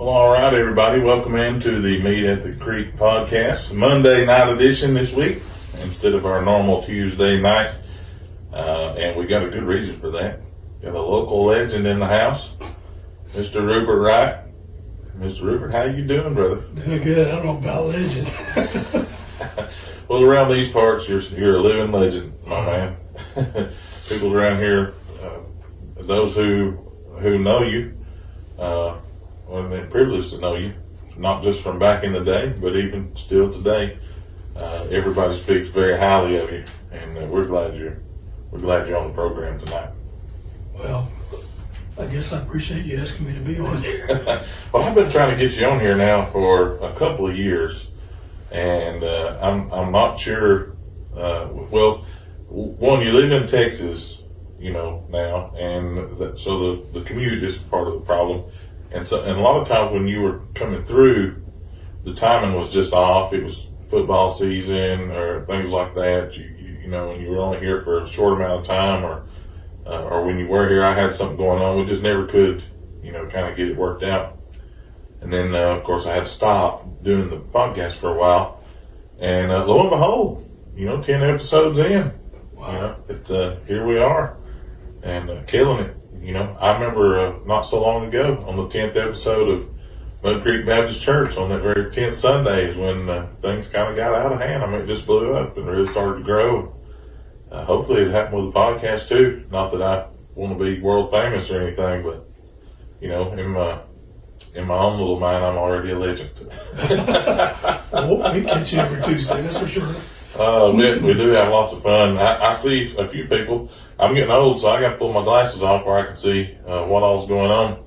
Well, all right, everybody. Welcome into the Meet at the Creek podcast, Monday night edition this week instead of our normal Tuesday night. And we got a good reason for that. Got a local legend in the house, Mr. Rupert Wright. Mr. Rupert, how you doing, brother? Doing good. I don't know about legend. Well, around these parts, you're a living legend, my man. People around here, those who know you, well, they're privileged to know you, not just from back in the day, but even still today. Everybody speaks very highly of you, and we're glad you're on the program tonight. Well, I guess I appreciate you asking me to be on here. Well, I've been trying to get you on here now for a couple of years, and I'm not sure. Well, one, you live in Texas, now, and so the commute is part of the problem. And a lot of times when you were coming through, the timing was just off. It was football season or things like that. And you were only here for a short amount of time, or when you were here, I had something going on. We just never could, kind of get it worked out. And then, of course, I had to stop doing the podcast for a while. And lo and behold, 10 episodes in, Wow. Here we are, and killing it. I remember not so long ago on the 10th episode of Mud Creek Baptist Church on that very 10th Sunday is when things kind of got out of hand. I mean, it just blew up and really started to grow. Hopefully it happened with the podcast too. Not that I want to be world famous or anything, but in my own little mind, I'm already a legend. Well, we catch you every Tuesday, that's for sure. We do have lots of fun. I see a few people. I'm getting old, so I got to pull my glasses off where I can see what all's going on.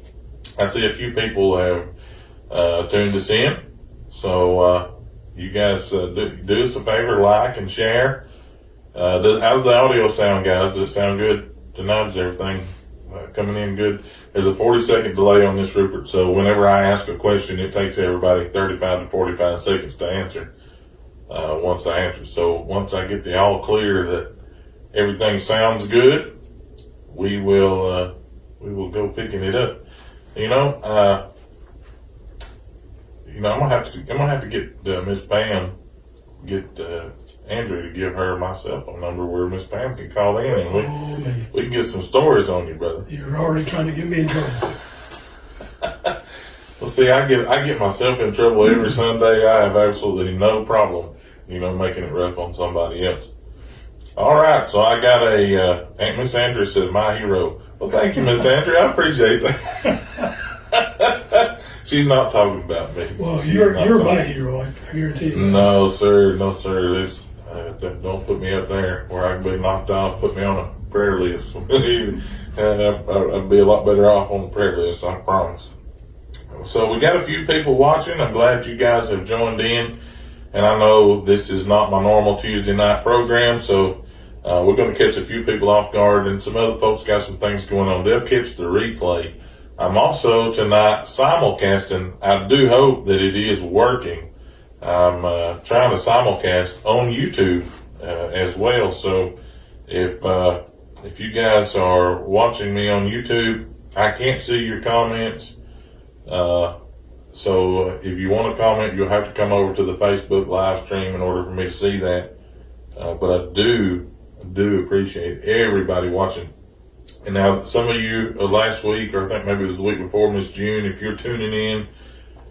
I see a few people have tuned us in. So you guys do us a favor, like and share. How's the audio sound, guys? Does it sound good tonight? Is everything coming in good? There's a 40-second delay on this, Rupert. So whenever I ask a question, it takes everybody 35 to 45 seconds to answer. Once I answer. So once I get the all clear that everything sounds good, we will go picking it up. I'm gonna have to get Miss Pam, get Andrew to give her my cell phone number where Miss Pam can call in, and we can get some stories on you, brother. You're already trying to get me in trouble. Well, see, I get myself in trouble every Sunday. I have absolutely no problem, making it rough on somebody else. All right, so I got Aunt Miss Andrea said, my hero. Well, thank you, Miss Andrea. I appreciate that. She's not talking about me. Well, you're my hero, I guarantee you. No, sir. Don't put me up there where I can be knocked off. Put me on a prayer list. I'd be a lot better off on the prayer list, I promise. So we got a few people watching. I'm glad you guys have joined in. And I know this is not my normal Tuesday night program, so we're going to catch a few people off guard, and some other folks got some things going on. They'll catch the replay. I'm also tonight simulcasting. I do hope that it is working. I'm trying to simulcast on YouTube as well. So if you guys are watching me on YouTube, I can't see your comments. So if you want to comment, you'll have to come over to the Facebook live stream in order for me to see that. But I do appreciate everybody watching. And now some of you last week, or I think maybe it was the week before, Miss June, if you're tuning in,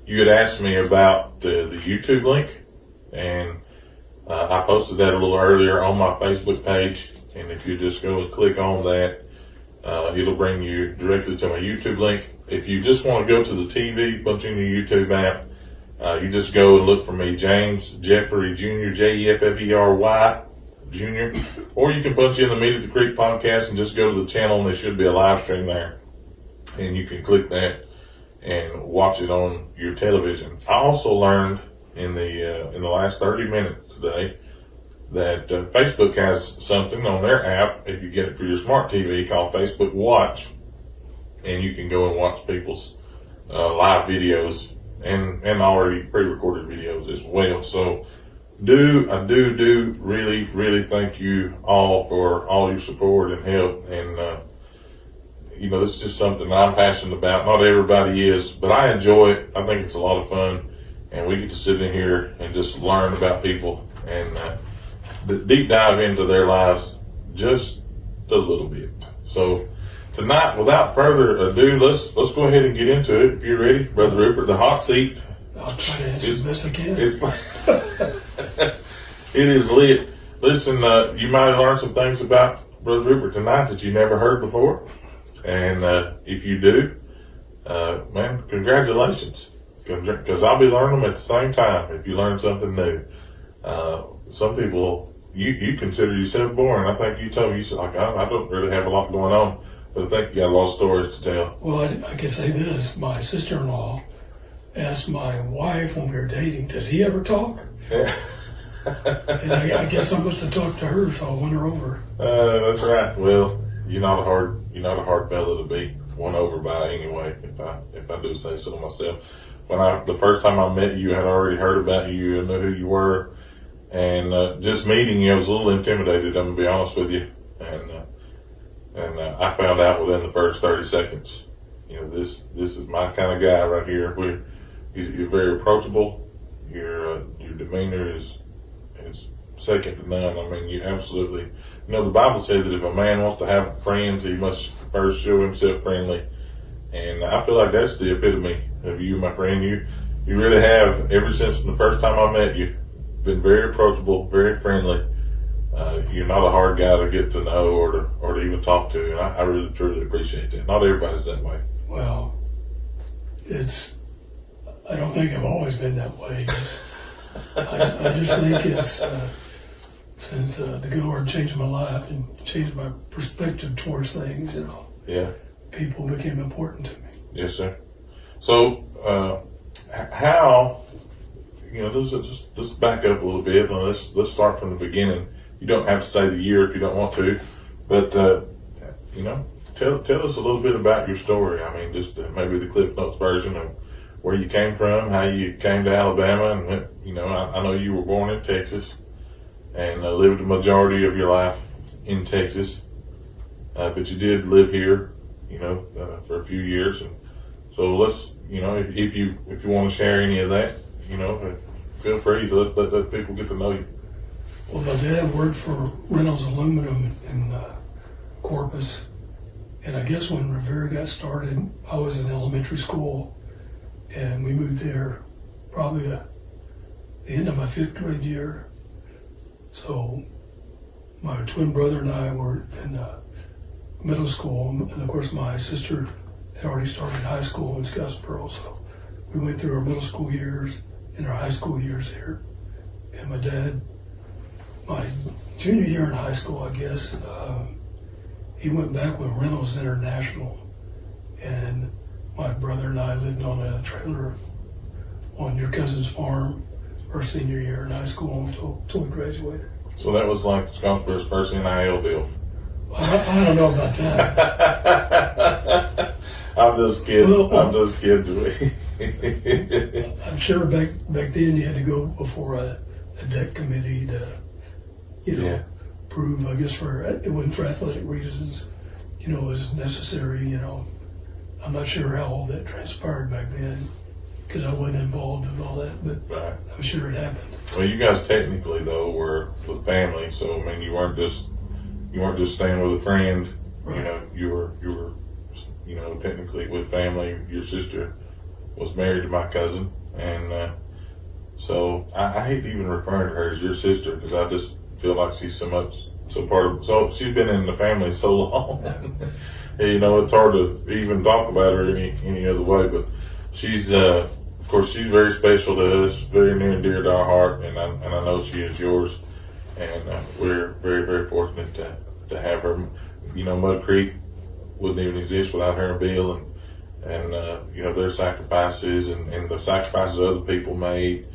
you had asked me about the YouTube link. And I posted that a little earlier on my Facebook page. And if you just go and click on that, it'll bring you directly to my YouTube link. If you just want to go to the TV, punch in your YouTube app, you just go and look for me, James Jeffrey Jr., Jeffery Jr., or you can punch in the Meet at the Creek podcast and just go to the channel, and there should be a live stream there, and you can click that and watch it on your television. I also learned in the last 30 minutes today that Facebook has something on their app, if you get it for your smart TV, called Facebook Watch. And you can go and watch people's live videos and already pre-recorded videos as well. So I do really thank you all for all your support and help. And this is just something I'm passionate about. Not everybody is, but I enjoy it. I think it's a lot of fun, and we get to sit in here and just learn about people and deep dive into their lives just a little bit. So tonight, without further ado, let's go ahead and get into it. If you're ready, Brother Rupert, the hot seat. I'll try to answer the best I can. It's it is lit. Listen, you might have learned some things about Brother Rupert tonight that you never heard before. And if you do, man, congratulations. Because I'll be learning them at the same time if you learn something new. Some people, you consider yourself boring. I think you told me, you said, like, I don't really have a lot going on. But I think you got a lot of stories to tell. Well, I can say this. My sister-in-law asked my wife when we were dating, does he ever talk? Yeah. And I guess I must have talked to her, so I won her over. That's right. Well, you're not a hard fella to be won over by anyway, if I do say so myself. The first time I met you, I had already heard about you and knew who you were, and just meeting you, I was a little intimidated. I'm gonna be honest with you, and I found out within the first 30 seconds. This is my kind of guy right here. You're very approachable. Your demeanor is second to none. I mean, you absolutely. The Bible said that if a man wants to have friends, he must first show himself friendly. And I feel like that's the epitome of you, my friend. You really have, ever since the first time I met you, been very approachable, very friendly. You're not a hard guy to get to know or to even talk to. And I really, truly appreciate that. Not everybody's that way. Well, I don't think I've always been that way. I just think it's, since the good Lord changed my life and changed my perspective towards things, Yeah. People became important to me. Yes, sir. So, how, let's back up a little bit and let's start from the beginning. You don't have to say the year if you don't want to, but, tell us a little bit about your story. I mean, just maybe the Cliff Notes version of where you came from, how you came to Alabama, and went, I know you were born in Texas and lived the majority of your life in Texas, but you did live here, for a few years. And so let's, if you want to share any of that, feel free to let people get to know you. Well, my dad worked for Reynolds Aluminum in Corpus, and I guess when Rivera got started, I was in elementary school, and we moved there probably the end of my 5th grade year. So my twin brother and I were in middle school, and of course my sister had already started high school in Scottsboro, so we went through our middle school years and our high school years here. And my dad, my junior year in high school, I guess, he went back with Reynolds International, and my brother and I lived on a trailer on your cousin's farm our senior year in high school until we graduated. So that was like Scottsboro's first NIL deal. I don't know about that. I'm just kidding. Well, I'm just kidding. I'm sure back then you had to go before a debt committee to, prove, I guess it wasn't for athletic reasons, it was necessary, I'm not sure how all that transpired back then because I wasn't involved with all that, but Right. I'm sure it happened. Well, you guys technically though were with family, so I mean you weren't just staying with a friend. Right. You were technically with family. Your sister was married to my cousin, and so I hate even referring to her as your sister because I just feel like she's so she's been in the family so long. It's hard to even talk about her any other way, but she's of course she's very special to us, very near and dear to our heart, and I know she is yours, and we're very, very fortunate to have her. Mud Creek wouldn't even exist without her and Bill, and their sacrifices and the sacrifices other people made.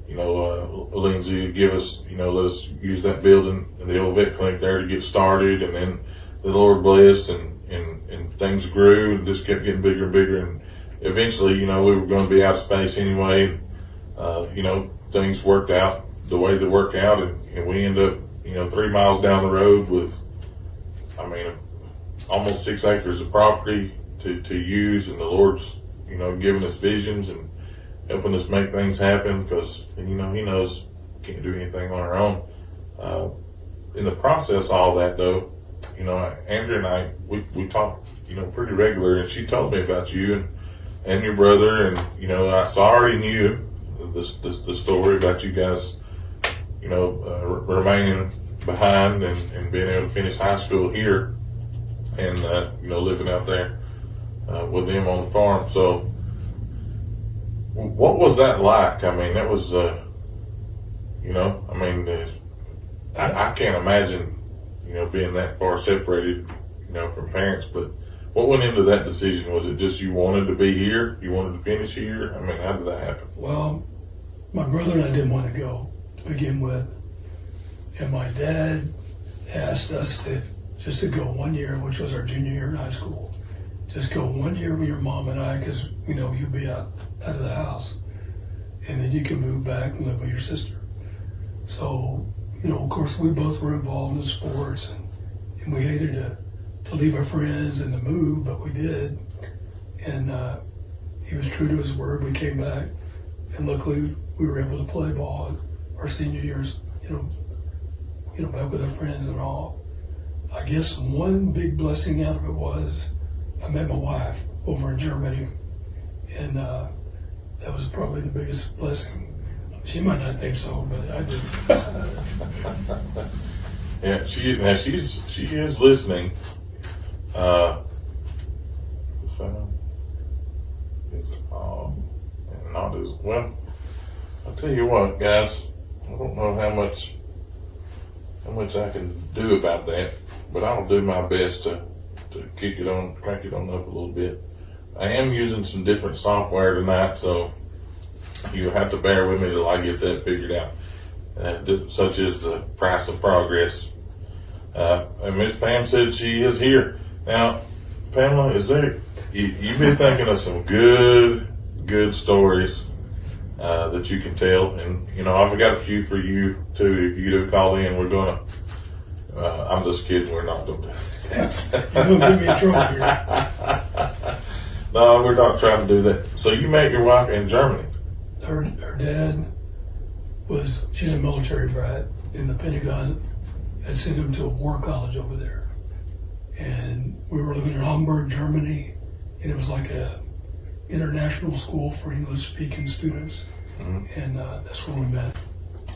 Lindsay give us, let us use that building and the old vet clinic there to get started, and then the Lord blessed and things grew and just kept getting bigger and bigger, and eventually, we were going to be out of space anyway. Things worked out the way they work out, and we end up, 3 miles down the road with, almost 6 acres of property to use, and the Lord's, giving us visions and helping us make things happen because, He knows we can't do anything on our own. In the process of all that, though, Andrea and I, we talk, pretty regular, and she told me about you and your brother, and, so I already knew the story about you guys, remaining behind and being able to finish high school here and, living out there with them on the farm. So what was that like? I mean, that was, I can't imagine, being that far separated, from parents, but what went into that decision? Was it just you wanted to be here? You wanted to finish here? I mean, how did that happen? Well, my brother and I didn't want to go to begin with. And my dad asked us just to go 1 year, which was our junior year in high school. Just go 1 year with your mom and I, because we know you'll be out of the house. And then you can move back and live with your sister. So, of course, we both were involved in sports, and we hated to leave our friends and to move, but we did. And he was true to his word. We came back, and luckily we were able to play ball our senior years, back with our friends and all. I guess one big blessing out of it was I met my wife over in Germany, and that was probably the biggest blessing. She might not think so, but I do. Yeah, she is listening. So is not as well. I'll tell you what, guys. I don't know how much I can do about that, but I'll do my best to crank it on up a little bit. I am using some different software tonight, so you'll have to bear with me till I get that figured out, such as the price of progress. And Miss Pam said she is here. Now, Pamela, you've been thinking of some good stories that you can tell, and I've got a few for you too. If you do call in, we're gonna. I'm just kidding. We're not gonna do that. You're gonna get me in trouble here. No, we're not trying to do that. So you met your wife in Germany. Her dad she's a military brat, in the Pentagon had sent him to a war college over there. And we were living in Hamburg, Germany, and it was like a international school for English speaking students. Mm-hmm. And that's where we met.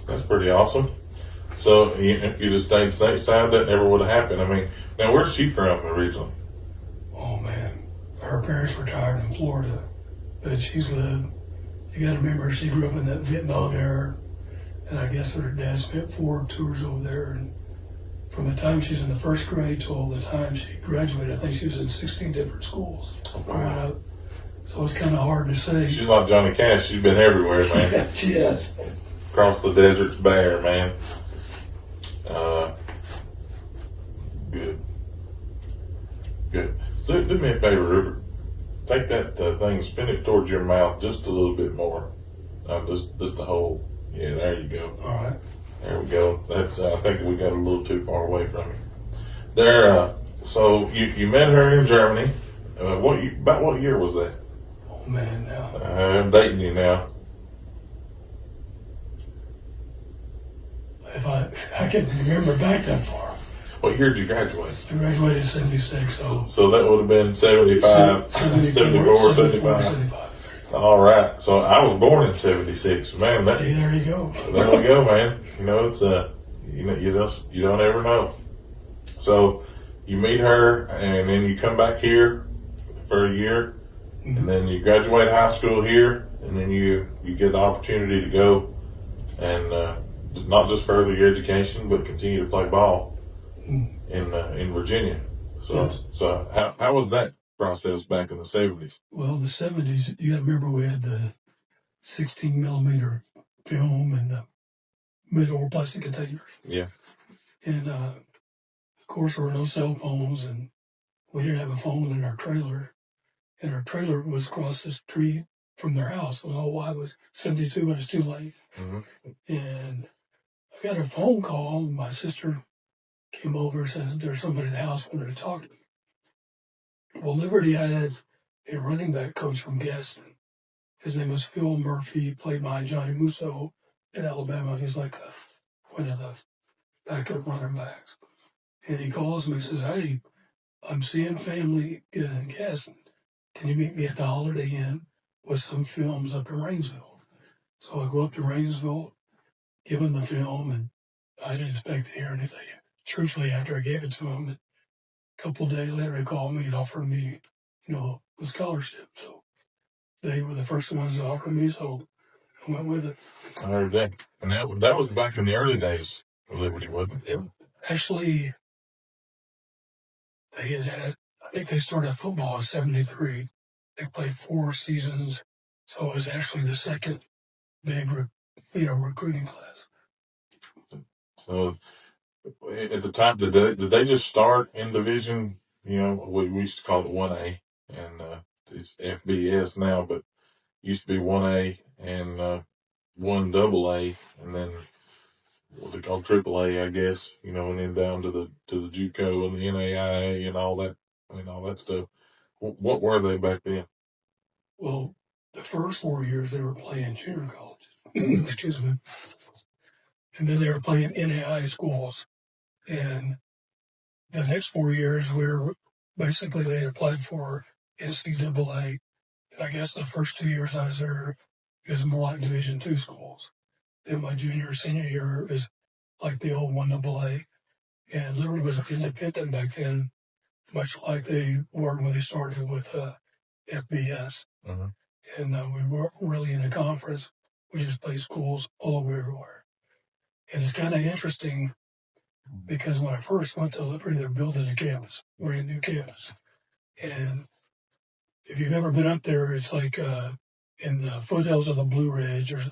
That's pretty awesome. So if you just stayed stateside, that never would have happened. I mean, now where's she from originally? Oh man, her parents retired in Florida, but she's lived. You got to remember, she grew up in that Vietnam era, and I guess her dad spent 4 tours over there. And from the time she's in the first grade till the time she graduated, I think she was in 16 different schools growing up. So it's kind of hard to say. She's like Johnny Cash. She's been everywhere, man. She has. Across the desert's bare, man. Good. So do me a favor, Rupert. Take that thing, spin it towards your mouth just a little bit more. Just the whole. Yeah, there you go. All right. There we go. That's. I think we got a little too far away from you. There. So you met her in Germany. About what year was that? Oh man, now. I'm dating you now. If I can remember back that far. What year did you graduate? I graduated in 76. So that would have been 75, 74, 75. All right. So I was born in 76. Man, see, there you go. There we go, man. It's you don't ever know. So you meet her, and then you come back here for a year, mm-hmm. and then you graduate high school here, and then you get the opportunity to go and not just further your education, but continue to play ball in Virginia. So yes. So how was that process back in the 70s? Well, the 70s, you got to remember we had the 16 millimeter film and the middle plastic containers. Yeah. And of course, there were no cell phones, and we didn't have a phone in our trailer. And our trailer was across the street from their house. And why was 72 when it's too late. Mm-hmm. And I got a phone call, and my sister came over and said there's somebody in the house wanted to talk to me. Well, Liberty had a running back coach from Gaston. His name was Phil Murphy. He played behind Johnny Musso in Alabama. He's like one of the backup running backs. And he calls me and says, "Hey, I'm seeing family in Gaston. Can you meet me at the Holiday Inn with some films up in Rainsville?" So I go up to Rainsville, give him the film, and I didn't expect to hear anything. Truthfully, after I gave it to him, a couple of days later, he called me and offered me, the scholarship. So they were the first ones to offer me, so I went with it. I heard that. And that was back in the early days of Liberty, wasn't it? Actually, I think they started football in '73. They played 4 seasons, so it was actually the second big, recruiting class. So at the time, did they just start in division? We used to call it 1A, and it's FBS now, but used to be 1A and 1AA, and then what they call AAA, I guess. And then down to the JUCO and the NAIA and all that stuff. What were they back then? Well, the first 4 years they were playing junior colleges, excuse me, and then they were playing NAIA schools. And the next 4 years, basically they applied for NCAA. And I guess the first 2 years I was there, it was more like Division II schools. Then my junior, senior year is like the old 1AA. And Liberty was independent back then, much like they were when they started with FBS. Mm-hmm. And we weren't really in a conference. We just played schools all over everywhere. And it's kind of interesting because when I first went to Liberty, they're building a campus, brand new campus. And if you've ever been up there, it's like in the foothills of the Blue Ridge, or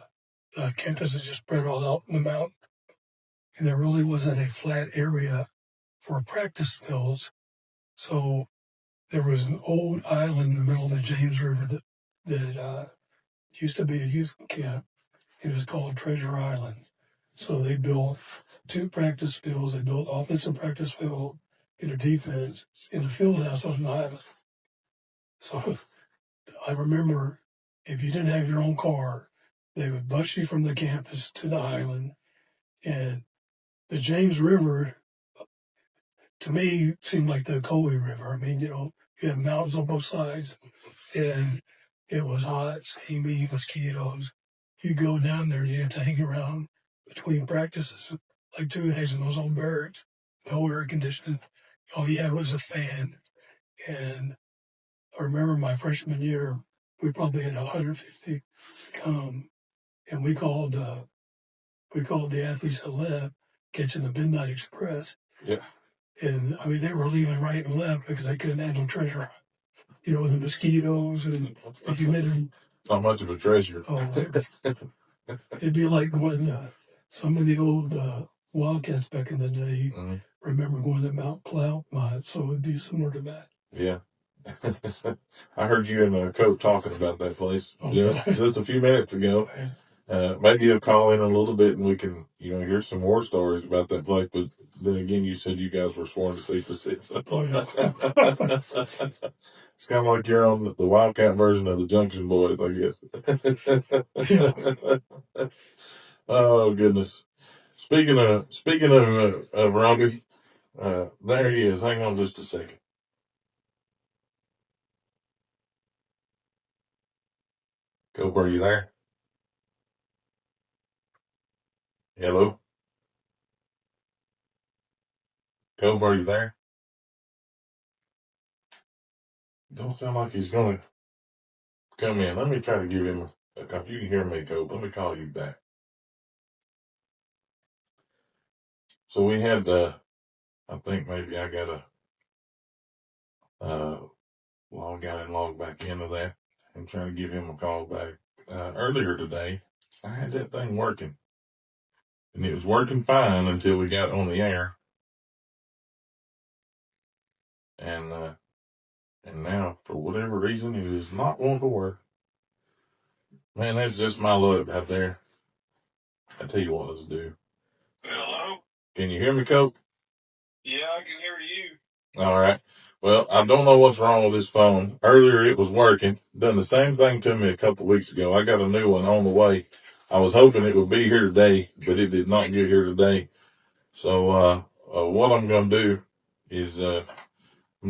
the campus is just spread all out in the mountain. And there really wasn't a flat area for practice fields. So there was an old island in the middle of the James River that used to be a youth camp. It was called Treasure Island. So they built 2 practice fields. They built offensive practice field and a defense in the field house on the island. So I remember if you didn't have your own car, they would bus you from the campus to the island. And the James River, to me, seemed like the Coe River. I mean, you have mountains on both sides, and it was hot, steamy, mosquitoes. You go down there, you have to hang around between practices like 2 days in those old barracks, no air conditioning. All you had was a fan. And I remember my freshman year, we probably had 150 come, and we called the athletes that left, catching the Midnight Express. Yeah. And I mean, they were leaving right and left because they couldn't handle Treasure. The mosquitoes and the humidity. Not much of a treasure. Oh, it'd be like when some of the old Wildcats back in the day remember going to Mount Clout, so it'd be similar to that. Yeah. I heard you and Coach talking about that place just a few minutes ago. Maybe you'll call in a little bit and we can, hear some more stories about that place. But then again, you said you guys were sworn to secrecy. So. Oh, yeah. It's kind of like you're on the Wildcat version of the Junction Boys, I guess. Oh, goodness. Speaking of Robbie, there he is. Hang on just a second. Cope, are you there? Hello? Cope, are you there? Don't sound like he's going to come in. Let me try to give him, if you can hear me, Cope, let me call you back. So we had, I think maybe I got to log out and log back into that and try to give him a call back. Earlier today, I had that thing working. And it was working fine until we got on the air. And now, for whatever reason, it is not wanting to work. Man, that's just my luck out there. I tell you what, let's do. Hello? Can you hear me, Cope? Yeah, I can hear you. All right. Well, I don't know what's wrong with this phone. Earlier it was working. Done the same thing to me a couple of weeks ago. I got a new one on the way. I was hoping it would be here today, but it did not get here today. So, what I'm going to do is, I'm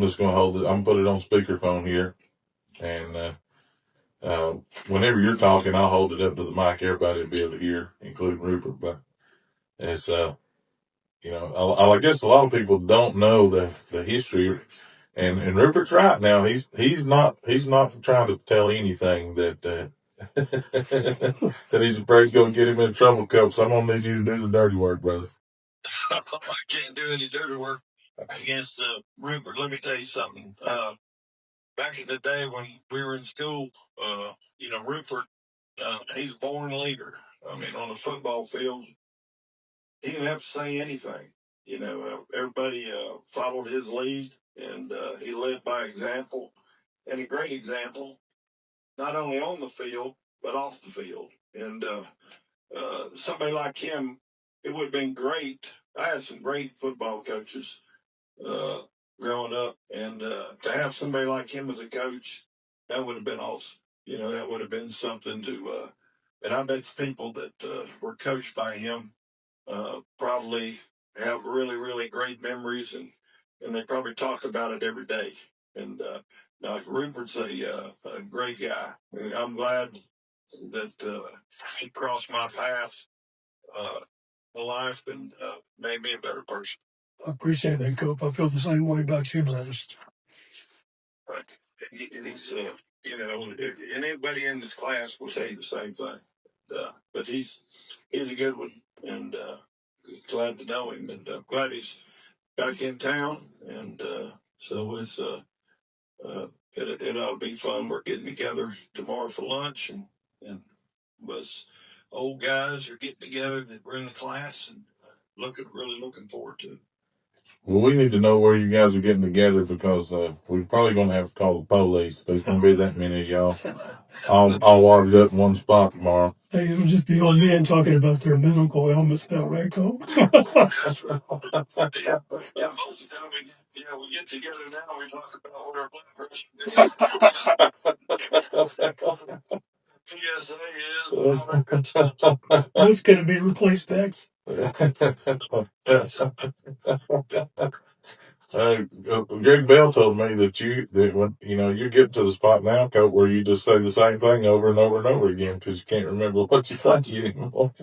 just going to hold it. I'm going to put it on speakerphone here. And, whenever you're talking, I'll hold it up to the mic. Everybody will be able to hear, including Rupert. But it's, I guess a lot of people don't know the history. And Rupert's right now. He's not trying to tell anything that that he's afraid going to get him in trouble. Cup. So I'm gonna need you to do the dirty work, brother. I can't do any dirty work against Rupert. Let me tell you something. Back in the day when we were in school, Rupert, he's a born leader. I mean, on the football field, he didn't have to say anything. Everybody followed his lead, and he led by example, and a great example, not only on the field but off the field. And somebody like him, it would have been great. I had some great football coaches growing up, and to have somebody like him as a coach, that would have been awesome. That would have been something to. And I bet people that were coached by him probably have really, really great memories, and they probably talk about it every day. And now Rupert's a great guy. I'm glad that he crossed my path in life and made me a better person. I appreciate that, Cope. I feel the same way about you, brother. But he's, and anybody in this class will say the same thing. But he's a good one, and glad to know him, and glad he's back in town. And so it's it'll be fun. We're getting together tomorrow for lunch, and us old guys are getting together that were in the class, and really looking forward to it. Well, we need to know where you guys are getting together because we're probably going to have to call the police. There's going to be that many of y'all all watered up in one spot tomorrow. Hey, it'll just be on men talking about their medical ailments now, right, Cole? That's right. Yeah, most of the time we get together now, we talk about what our blood pressure is. PSA is, all that good stuff. This going to be replaced next. Greg Bell told me that when you get to the spot now, Coach, where you just say the same thing over and over and over again because you can't remember what you said anymore.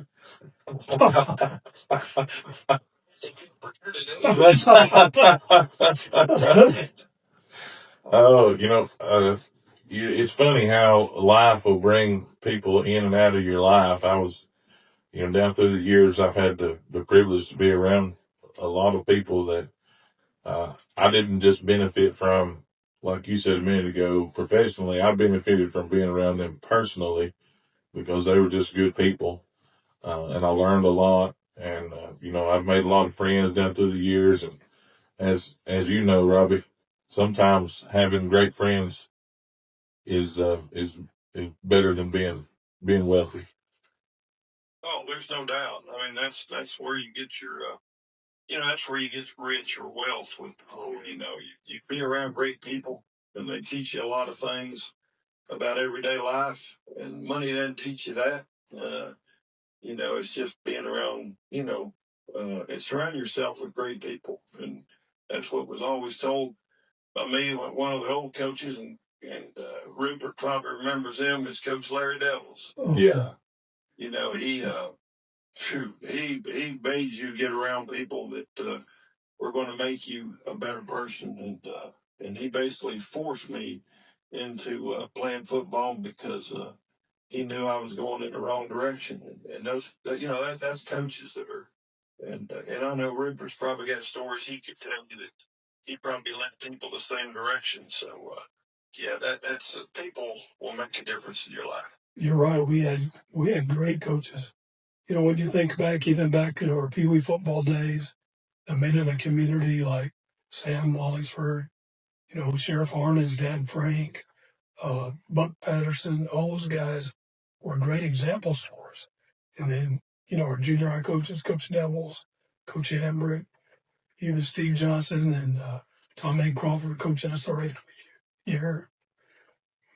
Oh, it's funny how life will bring people in and out of your life. I was, down through the years, I've had the privilege to be around a lot of people that I didn't just benefit from, like you said a minute ago, professionally. I benefited from being around them personally because they were just good people. And I learned a lot. And, I've made a lot of friends down through the years. And as you know, Robbie, sometimes having great friends is better than being wealthy. Oh, there's no doubt. I mean, that's where you get your, that's where you get rich or wealth with, you be around great people and they teach you a lot of things about everyday life, and money doesn't teach you that. It's just being around, surround yourself with great people. And that's what was always told by me, one of the old coaches, and Rupert probably remembers him as Coach Larry Devils. Yeah. He made you get around people that were going to make you a better person, and he basically forced me into playing football because he knew I was going in the wrong direction. And those, that's coaches that are, and I know Rupert's probably got stories he could tell you that he probably led people the same direction. So, that's people will make a difference in your life. You're right. We had great coaches. When you think back, even back in our Pee Wee football days, the men in the community like Sam Wallingsford, Sheriff Harnon's dad Frank, Buck Patterson, all those guys were great examples for us. And then, our junior high coaches, Coach Devils, Coach Hambrick, even Steve Johnson and Tom A. Crawford coaching us our 8th year.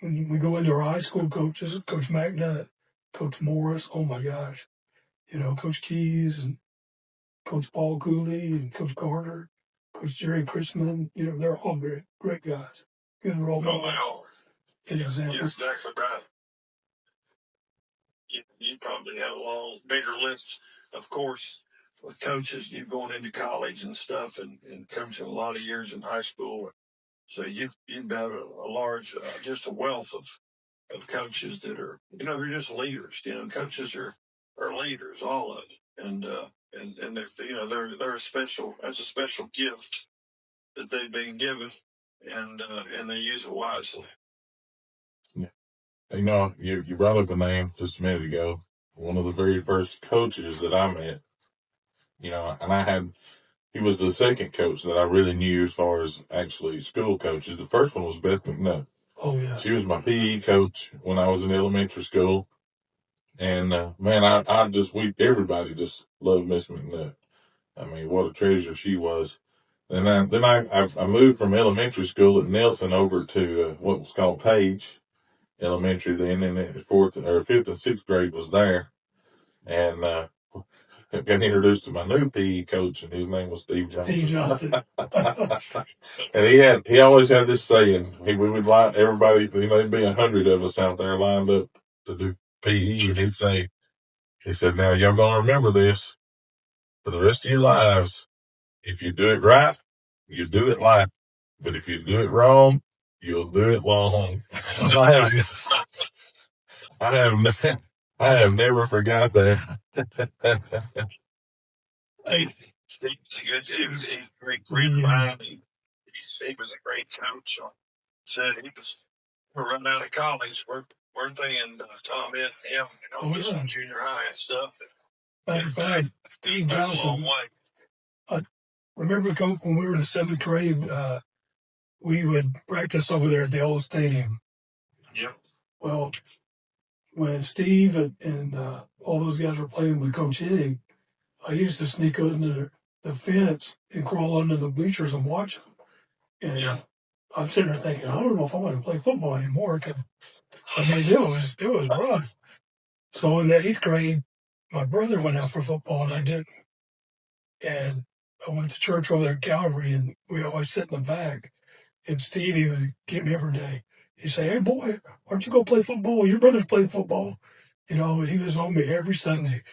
When we go into our high school coaches, Coach McNutt, Coach Morris, oh my gosh, Coach Keys and Coach Paul Cooley and Coach Carter, Coach Jerry Chrisman, they're all great guys. Good role No, models they are. and You're examples. exactly right. You probably have a long, bigger list, of course, with coaches. You've gone into college and stuff and coaching a lot of years in high school. So you've got a large, just a wealth of coaches that are, they're just leaders. Coaches are leaders, all of it. And they're a special, that's a special gift that they've been given, and they use it wisely. Yeah. You brought up a name just a minute ago. One of the very first coaches that I met, and he was the second coach that I really knew as far as actually school coaches. The first one was Beth McNutt. Oh, yeah. She was my PE coach when I was in elementary school. And, man, everybody just loved Miss McNutt. I mean, what a treasure she was. And then I moved from elementary school at Nelson over to what was called Page Elementary then, and then fifth and sixth grade was there. And, got introduced to my new PE coach, and his name was Steve Johnson. Steve Johnson. And he always had this saying. We would line everybody. There'd be 100 of us out there lined up to do PE, and he said, "Now y'all gonna remember this for the rest of your lives. If you do it right, you do it light. But if you do it wrong, you'll do it long." I have never forgot that. Hey, Steve's he's a great friend of mine. He was a great coach. Said he was run out of college. Weren't they? And Tom and him, just in junior high and stuff. Matter of fact, Steve Johnson. Remember, Coach, when we were in the 7th grade, we would practice over there at the old stadium. Yep. Well, when Steve and all those guys were playing with Coach Higg, I used to sneak under the fence and crawl under the bleachers and watch them. And I'm sitting there thinking, I don't know if I want to play football anymore. Cause, it was rough. So in the 8th grade, my brother went out for football and I didn't. And I went to church over there at Calvary, and we always sit in the back. And Stevie would get me every day. He'd say, "Hey, boy, why don't you go play football? Your brother's playing football." And he was on me every Sunday.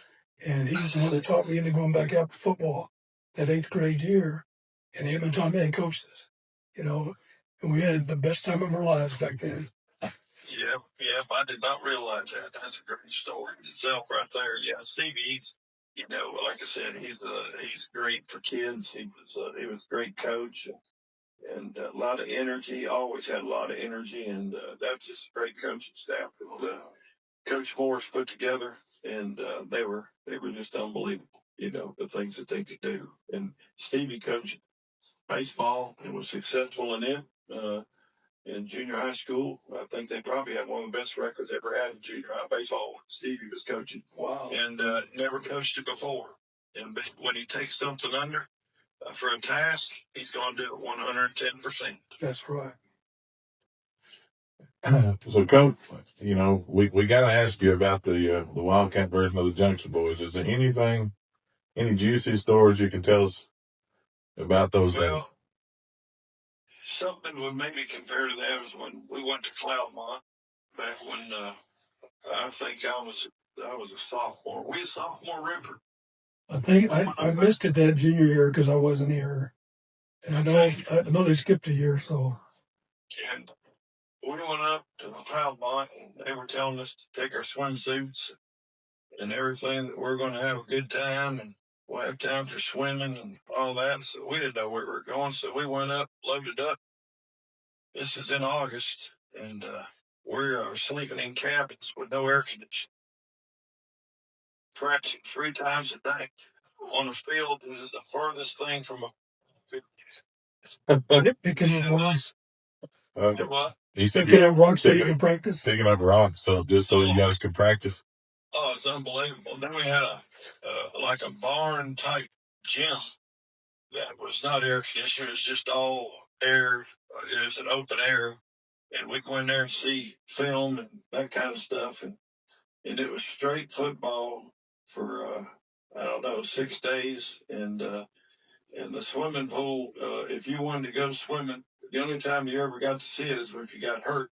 And he's the one that taught me into going back out to football that 8th grade year. And him and Tom had coached us, and we had the best time of our lives back then. Yeah, I did not realize that. That's a great story in itself right there. Yeah, Stevie, like I said, he's great for kids. He was a great coach and a lot of energy. Always had a lot of energy, and that was just a great coaching staff that Coach Morris put together, and they were just unbelievable. The things that they could do. And Stevie coached baseball and was successful in it. In junior high school, I think they probably had one of the best records ever had in junior high baseball when Stevie was coaching. Wow. And never coached it before. And when he takes something under for a task, he's going to do it 110%. That's right. So, Coach, we got to ask you about the Wildcat version of the Junction Boys. Is there any juicy stories you can tell us about those days? Something would maybe compare to that was when we went to Cloudmont back when I think I was a sophomore. We a sophomore, Rupert? I think I missed it that junior year because I wasn't here, and I know they skipped a year. So, and we went up to the Cloudmont, and they were telling us to take our swimsuits and everything, that we're going to have a good time and we'll have time for swimming and all that. So we didn't know where we were going. So we went up, loaded up. This is in August, and we are sleeping in cabins with no air conditioning. Practicing 3 times a day on a field that is the furthest thing from a field. Picking up rocks. What? He said picking up rocks so you can practice. Picking up rocks, so just so you guys could practice. Oh, it's unbelievable. Then we had a barn type gym that was not air conditioned. It was just all air. It's an open air, and we go in there and see film and that kind of stuff. And it was straight football for I don't know 6 days, and the swimming pool. If you wanted to go swimming, the only time you ever got to see it is if you got hurt.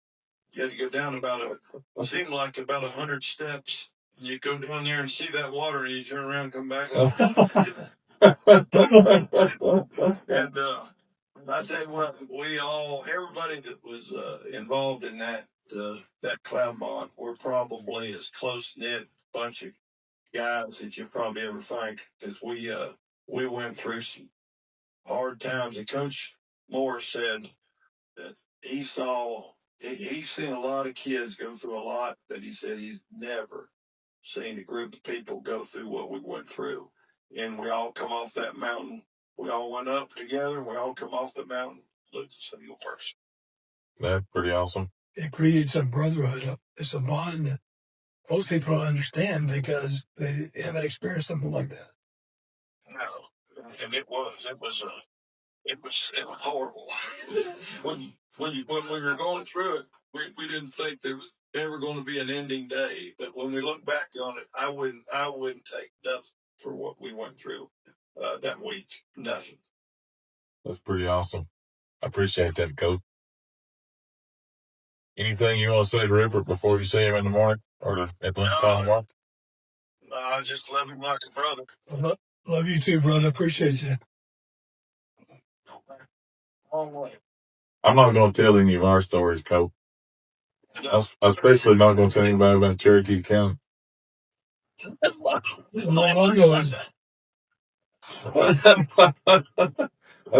You had to go down it seemed like about 100 steps. And you go down there and see that water, and you turn around and come back. And I tell you what, everybody that was involved in that cloud bond were probably as close knit bunch of guys that you probably ever find, because we went through some hard times. And Coach Moore said that he's seen a lot of kids go through a lot, but he said he's never seen a group of people go through what we went through. And we all come off that mountain. We all went up together, and we all come off the mountain. Looked the single person. That's pretty awesome. It creates a brotherhood. It's a bond that most people don't understand because they haven't experienced something like that. No, and it was horrible. when we were going through it, we didn't think there was ever going to be an ending day. But when we look back on it, I wouldn't take nothing for what we went through that week. Nothing. That's pretty awesome. I appreciate that, Coach. Anything you want to say to Rupert before you see him in the morning or at lunchtime tomorrow? I just love him like a brother. Love you too, brother. Appreciate you. I'm not going to tell any of our stories, Coach. I'm especially not going to tell anybody about Cherokee County. That's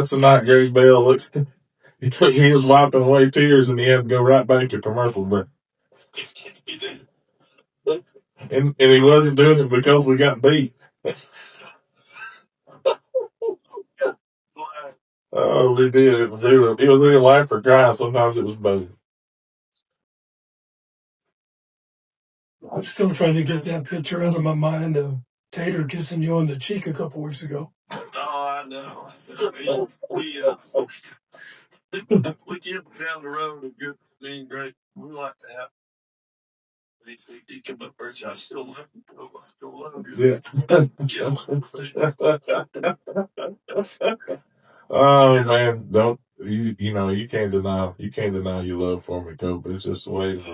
the night Gary Bell looks. He was wiping away tears, and he had to go right back to commercial break. And he wasn't doing it because we got beat. Oh, we did. It was either laugh or cry. Sometimes it was both. I'm still trying to get that picture out of my mind of Tater kissing you on the cheek a couple weeks ago. Oh, I know. We get down the road and good, being great. We like to have. He come up there and said, I still love you. I still love you. Yeah. Oh man, don't you can't deny your love for me, Coach. It's just the way it is.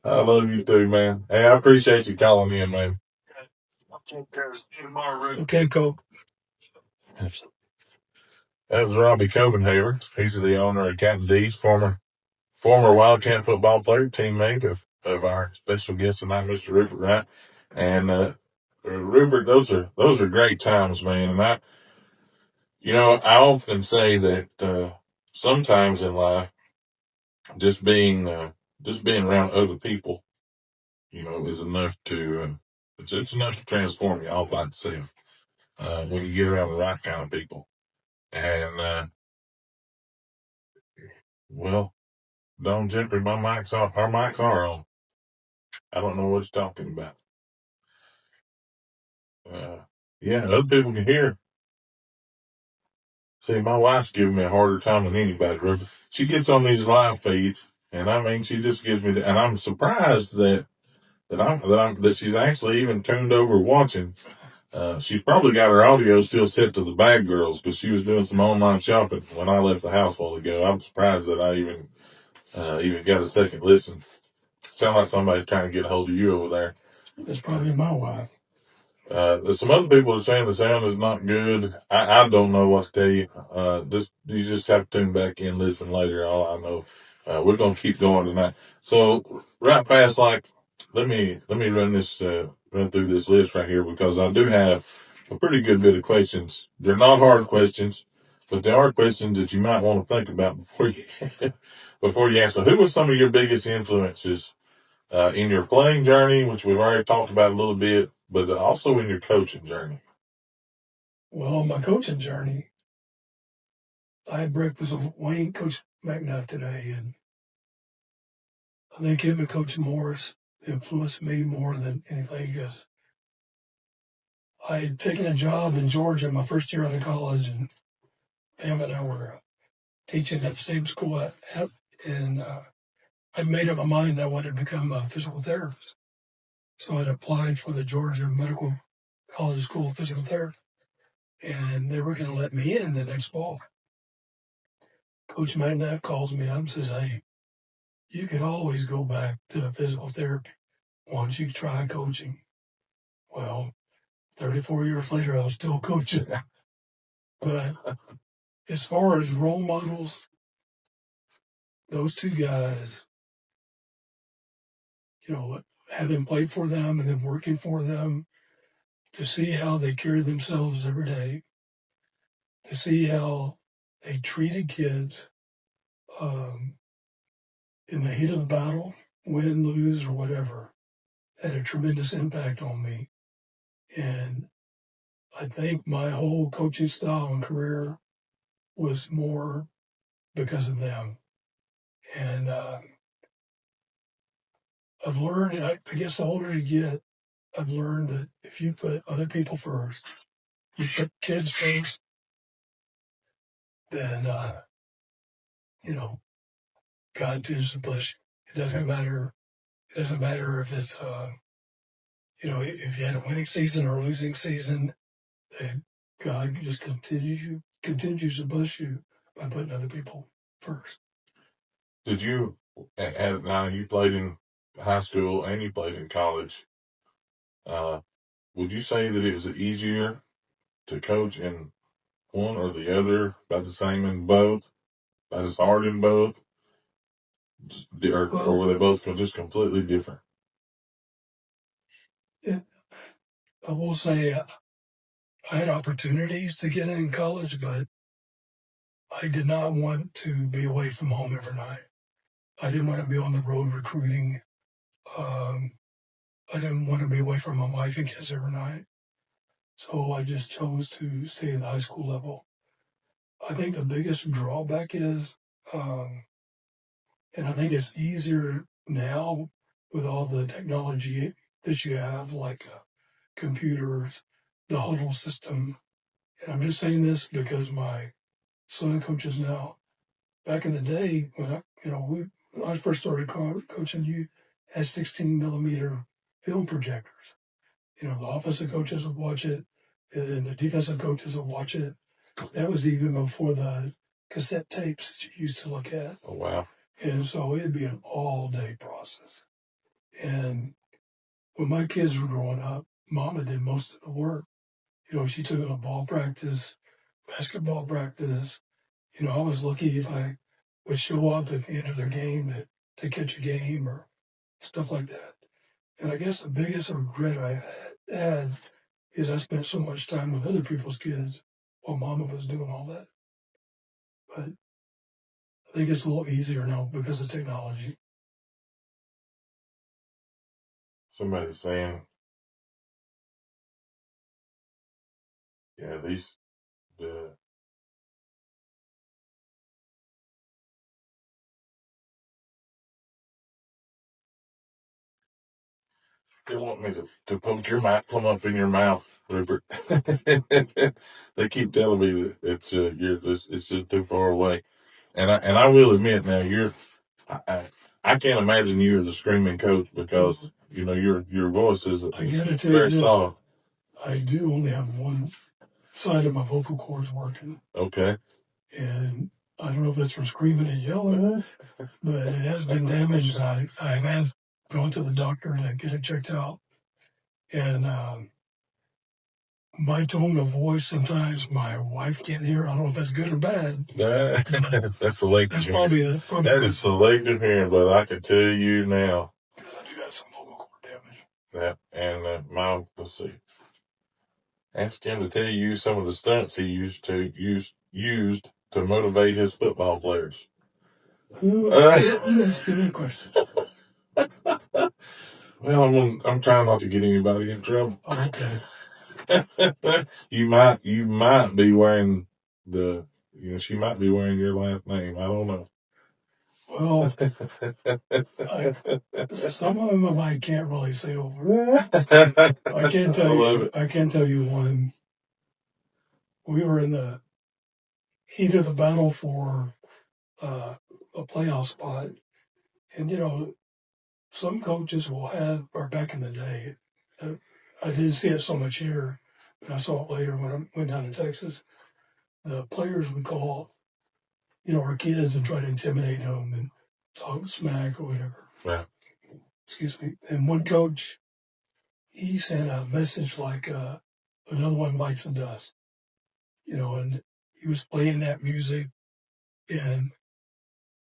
I love you too, man. Hey, I appreciate you calling in, man. Okay, Coach. That was Robbie Copenhaver. He's the owner of Captain D's, former Wildcat football player, teammate of our special guest tonight, Mr. Rupert Wright. And Rupert, those are great times, man. And I often say that sometimes in life, just being around other people, is enough to it's enough to transform you all by itself. When you get around the right kind of people, and well, don't Jeffrey, my mic's off. Our mics are on. I don't know what you're talking about. Yeah, other people can hear. See, my wife's giving me a harder time than anybody, Rupert. She gets on these live feeds, and I mean, she just gives me and I'm surprised that she's actually even tuned over watching. She's probably got her audio still set to the Bad Girls because she was doing some online shopping when I left the house a while ago. I'm surprised that I even got a second listen. Sound like somebody's trying to get a hold of you over there. That's probably my wife. There's some other people are saying the sound is not good. I don't know what to tell you. You just have to tune back in, listen later. All I know, we're gonna keep going tonight. So right past, let me run through this list right here because I do have a pretty good bit of questions. They're not hard questions, but they are questions that you might want to think about before you answer. Who were some of your biggest influences in your playing journey, which we've already talked about a little bit, but also in your coaching journey? Well, my coaching journey, I had breakfast with Wayne, Coach McNutt today, and I think him and Coach Morris influenced me more than anything because I had taken a job in Georgia my first year out of college, and Pam and I were teaching at the same school, and I'd made up my mind that I wanted to become a physical therapist. So I'd applied for the Georgia Medical College School of Physical Therapy, and they were going to let me in the next fall. Coach Magnac calls me up and says, "Hey, you can always go back to physical therapy once you try coaching." Well, 34 years later, I was still coaching. But as far as role models, those two guys, having played for them and then working for them, to see how they carry themselves every day, to see how they treated kids in the heat of the battle, win, lose, or whatever, had a tremendous impact on me. And I think my whole coaching style and career was more because of them. And I've learned, I guess the older you get, I've learned that if you put other people first, you put kids first, then, God tends to bless you. It doesn't matter. It doesn't matter if it's, if you had a winning season or a losing season, God just continues to bless you by putting other people first. Did you, now you played in high school and you played in college. Would you say that it was easier to coach in one or the other, about the same in both, about as hard in both? Or were they both just completely different? I will say I had opportunities to get in college, but I did not want to be away from home every night. I didn't want to be on the road recruiting. I didn't want to be away from my wife and kids every night. So I just chose to stay at the high school level. I think the biggest drawback is, and I think it's easier now with all the technology that you have, like computers, the huddle system. And I'm just saying this because my son coaches now. Back in the day, when I first started coaching, you had 16 millimeter film projectors. The offensive coaches would watch it, and the defensive coaches would watch it. That was even before the cassette tapes that you used to look at. Oh, wow. And so it'd be an all-day process. And when my kids were growing up, Mama did most of the work. She took them to ball practice, basketball practice. I was lucky if I would show up at the end of their game to catch a game or stuff like that. And I guess the biggest regret I had is I spent so much time with other people's kids while Mama was doing all that. But I think it's a little easier now because of technology. Somebody's saying, they want me to poke your plumb up in your mouth, Rupert. They keep telling me that it's just too far away. And I will admit now, I can't imagine you as a screaming coach because your voice is very soft. I do only have one side of my vocal cords working. Okay. And I don't know if it's from screaming and yelling, but it has been damaged. I have gone to the doctor to get it checked out. And my tone of voice, sometimes my wife can't hear. I don't know if that's good or bad. That's selective hearing. That is selective hearing, but I can tell you now. Because I do have some vocal cord damage. That, and let's see. Ask him to tell you some of the stunts he used to motivate his football players. That's a good question. Well, I'm trying not to get anybody in trouble. Oh, okay. You might be wearing she might be wearing your last name. I don't know. Well, some of them I can't really say over. I can tell I love you. it. I can tell you one. We were in the heat of the battle for a playoff spot, and some coaches will have, or back in the day, I didn't see it so much here, but I saw it later when I went down to Texas. The players would call, our kids and try to intimidate them and talk smack or whatever. Yeah. Excuse me. And one coach, he sent a message like, another one bites the dust, and he was playing that music, and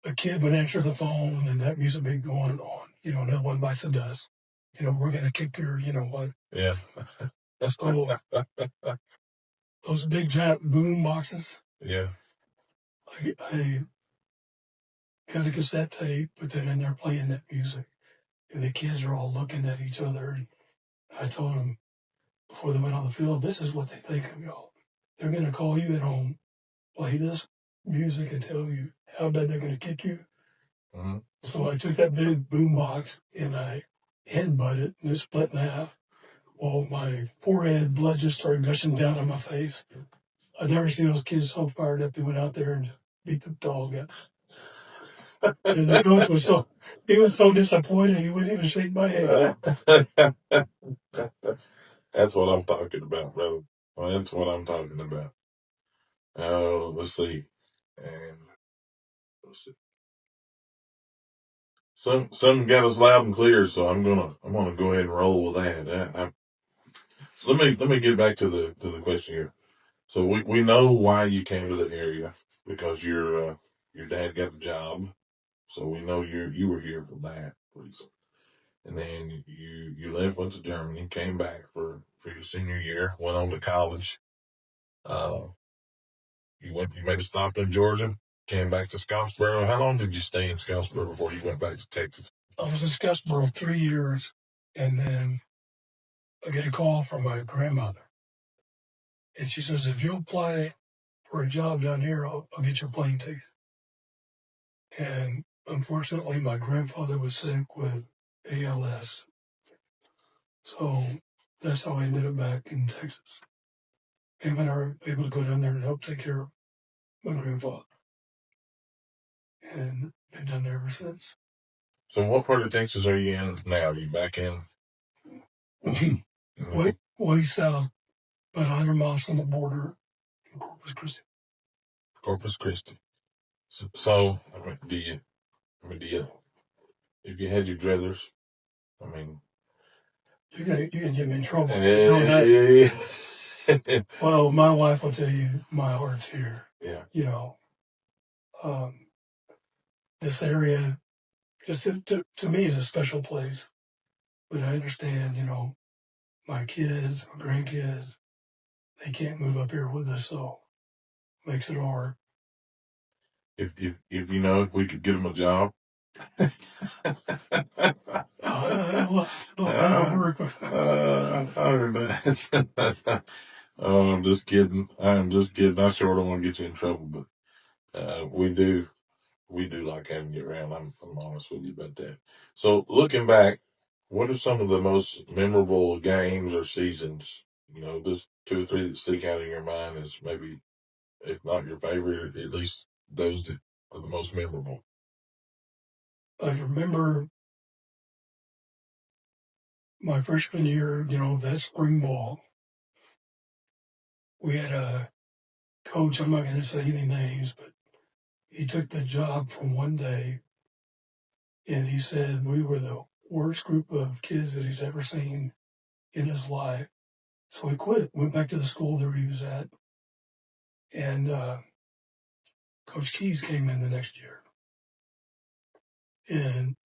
a kid would answer the phone and that music would be going on, another one bites the dust. We're going to kick your, what. Yeah. So those big giant boom boxes, Yeah. I got a cassette tape, but then in there playing that music, and the kids are all looking at each other. And I told them before they went on the field, this is what they think of y'all. They're going to call you at home, play this music, and tell you how bad they're going to kick you. Mm-hmm. So I took that big boom box and I headbutt it, and it split in half. Well, my forehead, blood just started gushing down on my face. I'd never seen those kids so fired up. They went out there and just beat the dog up. And the coach was so disappointed he wouldn't even shake my hand. That's what I'm talking about, brother. Well, that's what I'm talking about. Let's see. And let's see. Some got us loud and clear, so I'm gonna go ahead and roll with that. So let me get back to the question here. So we know why you came to the area, because your dad got a job, so we know you were here for that reason. And then you left, went to Germany, came back for your senior year, went on to college. You made a stop in Georgia, came back to Scottsboro. How long did you stay in Scottsboro before you went back to Texas? I was in Scottsboro 3 years, and then I get a call from my grandmother. And she says, if you apply for a job down here, I'll get your plane ticket. And unfortunately, my grandfather was sick with ALS. So that's how I ended up back in Texas. And when I were able to go down there and help take care of my grandfather. And been down there ever since. So what part of Texas are you in now? Are you back in? Way south, about 100 miles from the border in Corpus Christi. Corpus Christi. So do you, if you had your druthers, You can get me in trouble. Yeah. Well, my wife will tell you my heart's here. Yeah. This area, just to me, is a special place. But I understand, my kids, my grandkids, they can't move up here with us, so it makes it hard. If we could get them a job. I'm just kidding. I'm just kidding. I sure don't want to get you in trouble, but we do like having you around. I'm honest with you about that. So looking back, what are some of the most memorable games or seasons? Just 2 or 3 that stick out in your mind as maybe, if not your favorite, at least those that are the most memorable. I remember my freshman year, that spring ball. We had a coach, I'm not going to say any names, but he took the job for one day, and he said we were the worst group of kids that he's ever seen in his life. So he quit, went back to the school that he was at, and Coach Keys came in the next year. And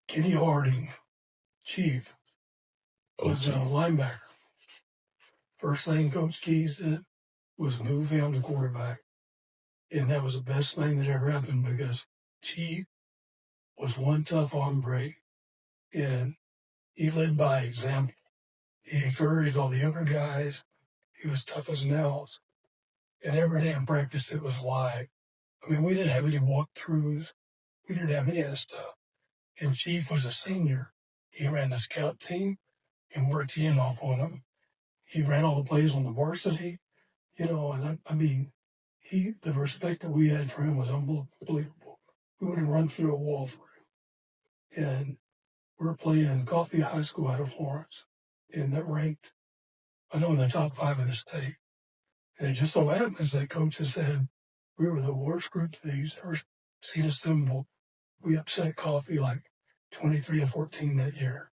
Kenny Harding, Chief, was a linebacker. First thing Coach Keys did was move him to quarterback. And that was the best thing that ever happened, because Chief was one tough hombre, and he led by example. He encouraged all the younger guys. He was tough as nails. And every day in practice, it was live. We didn't have any walkthroughs. We didn't have any of that stuff. And Chief was a senior. He ran the scout team, and we're teeing off on him. He ran all the plays on the varsity, and I mean, the respect that we had for him was unbelievable. We would run through a wall for him. And we're playing Coffee High School out of Florence, and that ranked, I know, in the top 5 of the state. And it just so happens that coach has said we were the worst group that he's ever seen assembled. We upset Coffee like 23-14 that year.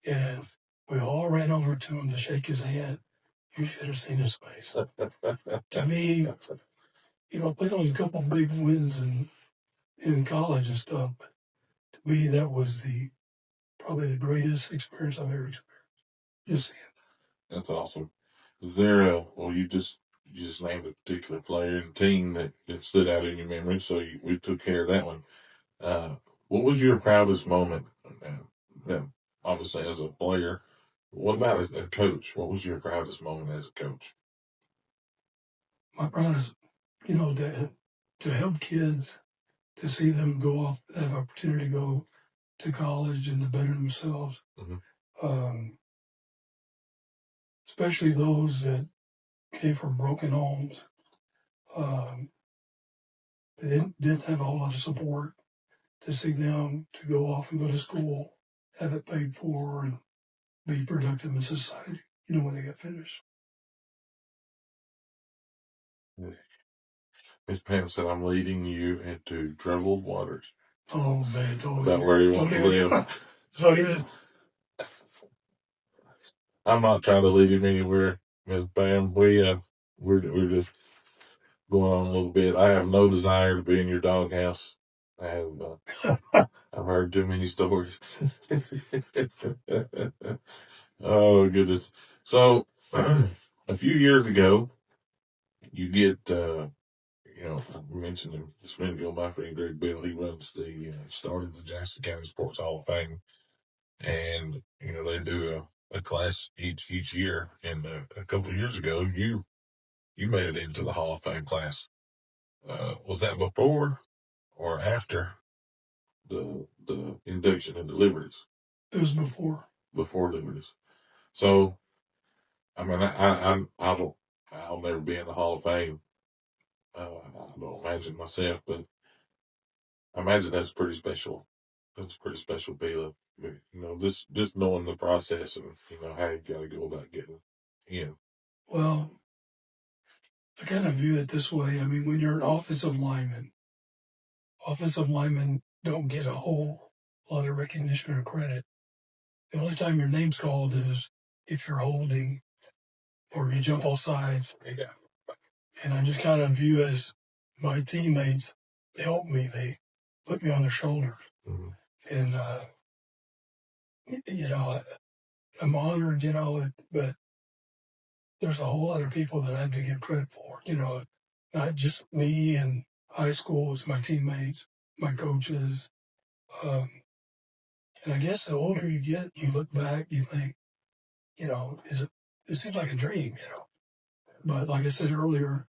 And we all ran over to him to shake his hand. You should have seen his face. To me, played on a couple of big wins in college and stuff, but to me, that was probably the greatest experience I've ever experienced. Just seeing that. That's awesome. Is there you just named a particular player and team that stood out in your memory, so we took care of that one. What was your proudest moment? Obviously, as a player, what about as a coach? What was your proudest moment as a coach? My proudest, to help kids, to see them go off, have opportunity to go to college and to better themselves. Mm-hmm. Especially those that came from broken homes. They didn't have a whole lot of support. To see them to go off and go to school, have it paid for, and be productive in society, when they get finished. Miss Pam said, I'm leading you into troubled waters. Oh, man. About where he wants to live. So, I'm not trying to lead him anywhere, Miss Pam. We're just going on a little bit. I have no desire to be in your doghouse. I have, I've heard too many stories. Oh, goodness. So, a few years ago, you get, I mentioned him just a minute ago, my friend Greg Bill, he runs started the Jackson County Sports Hall of Fame. And, they do a class each year. And a couple of years ago, you made it into the Hall of Fame class. Was that before or after the induction into Liberties? It was before. Before Liberties. So, I mean, I'll never be in the Hall of Fame. I don't imagine myself, but I imagine that's pretty special. That's a pretty special feeling. Just knowing the process and how you got to go about getting in. Well, I kind of view it this way. I mean, when you're an offensive lineman don't get a whole lot of recognition or credit. The only time your name's called is if you're holding or you jump all sides. Yeah. And I just kind of view as my teammates, they help me. They put me on their shoulders. Mm-hmm. And, I'm honored, but there's a whole lot of people that I have to give credit for, not just me and high school, it's my teammates, my coaches. And I guess the older you get, you look back, you think, it seems like a dream, But like I said earlier,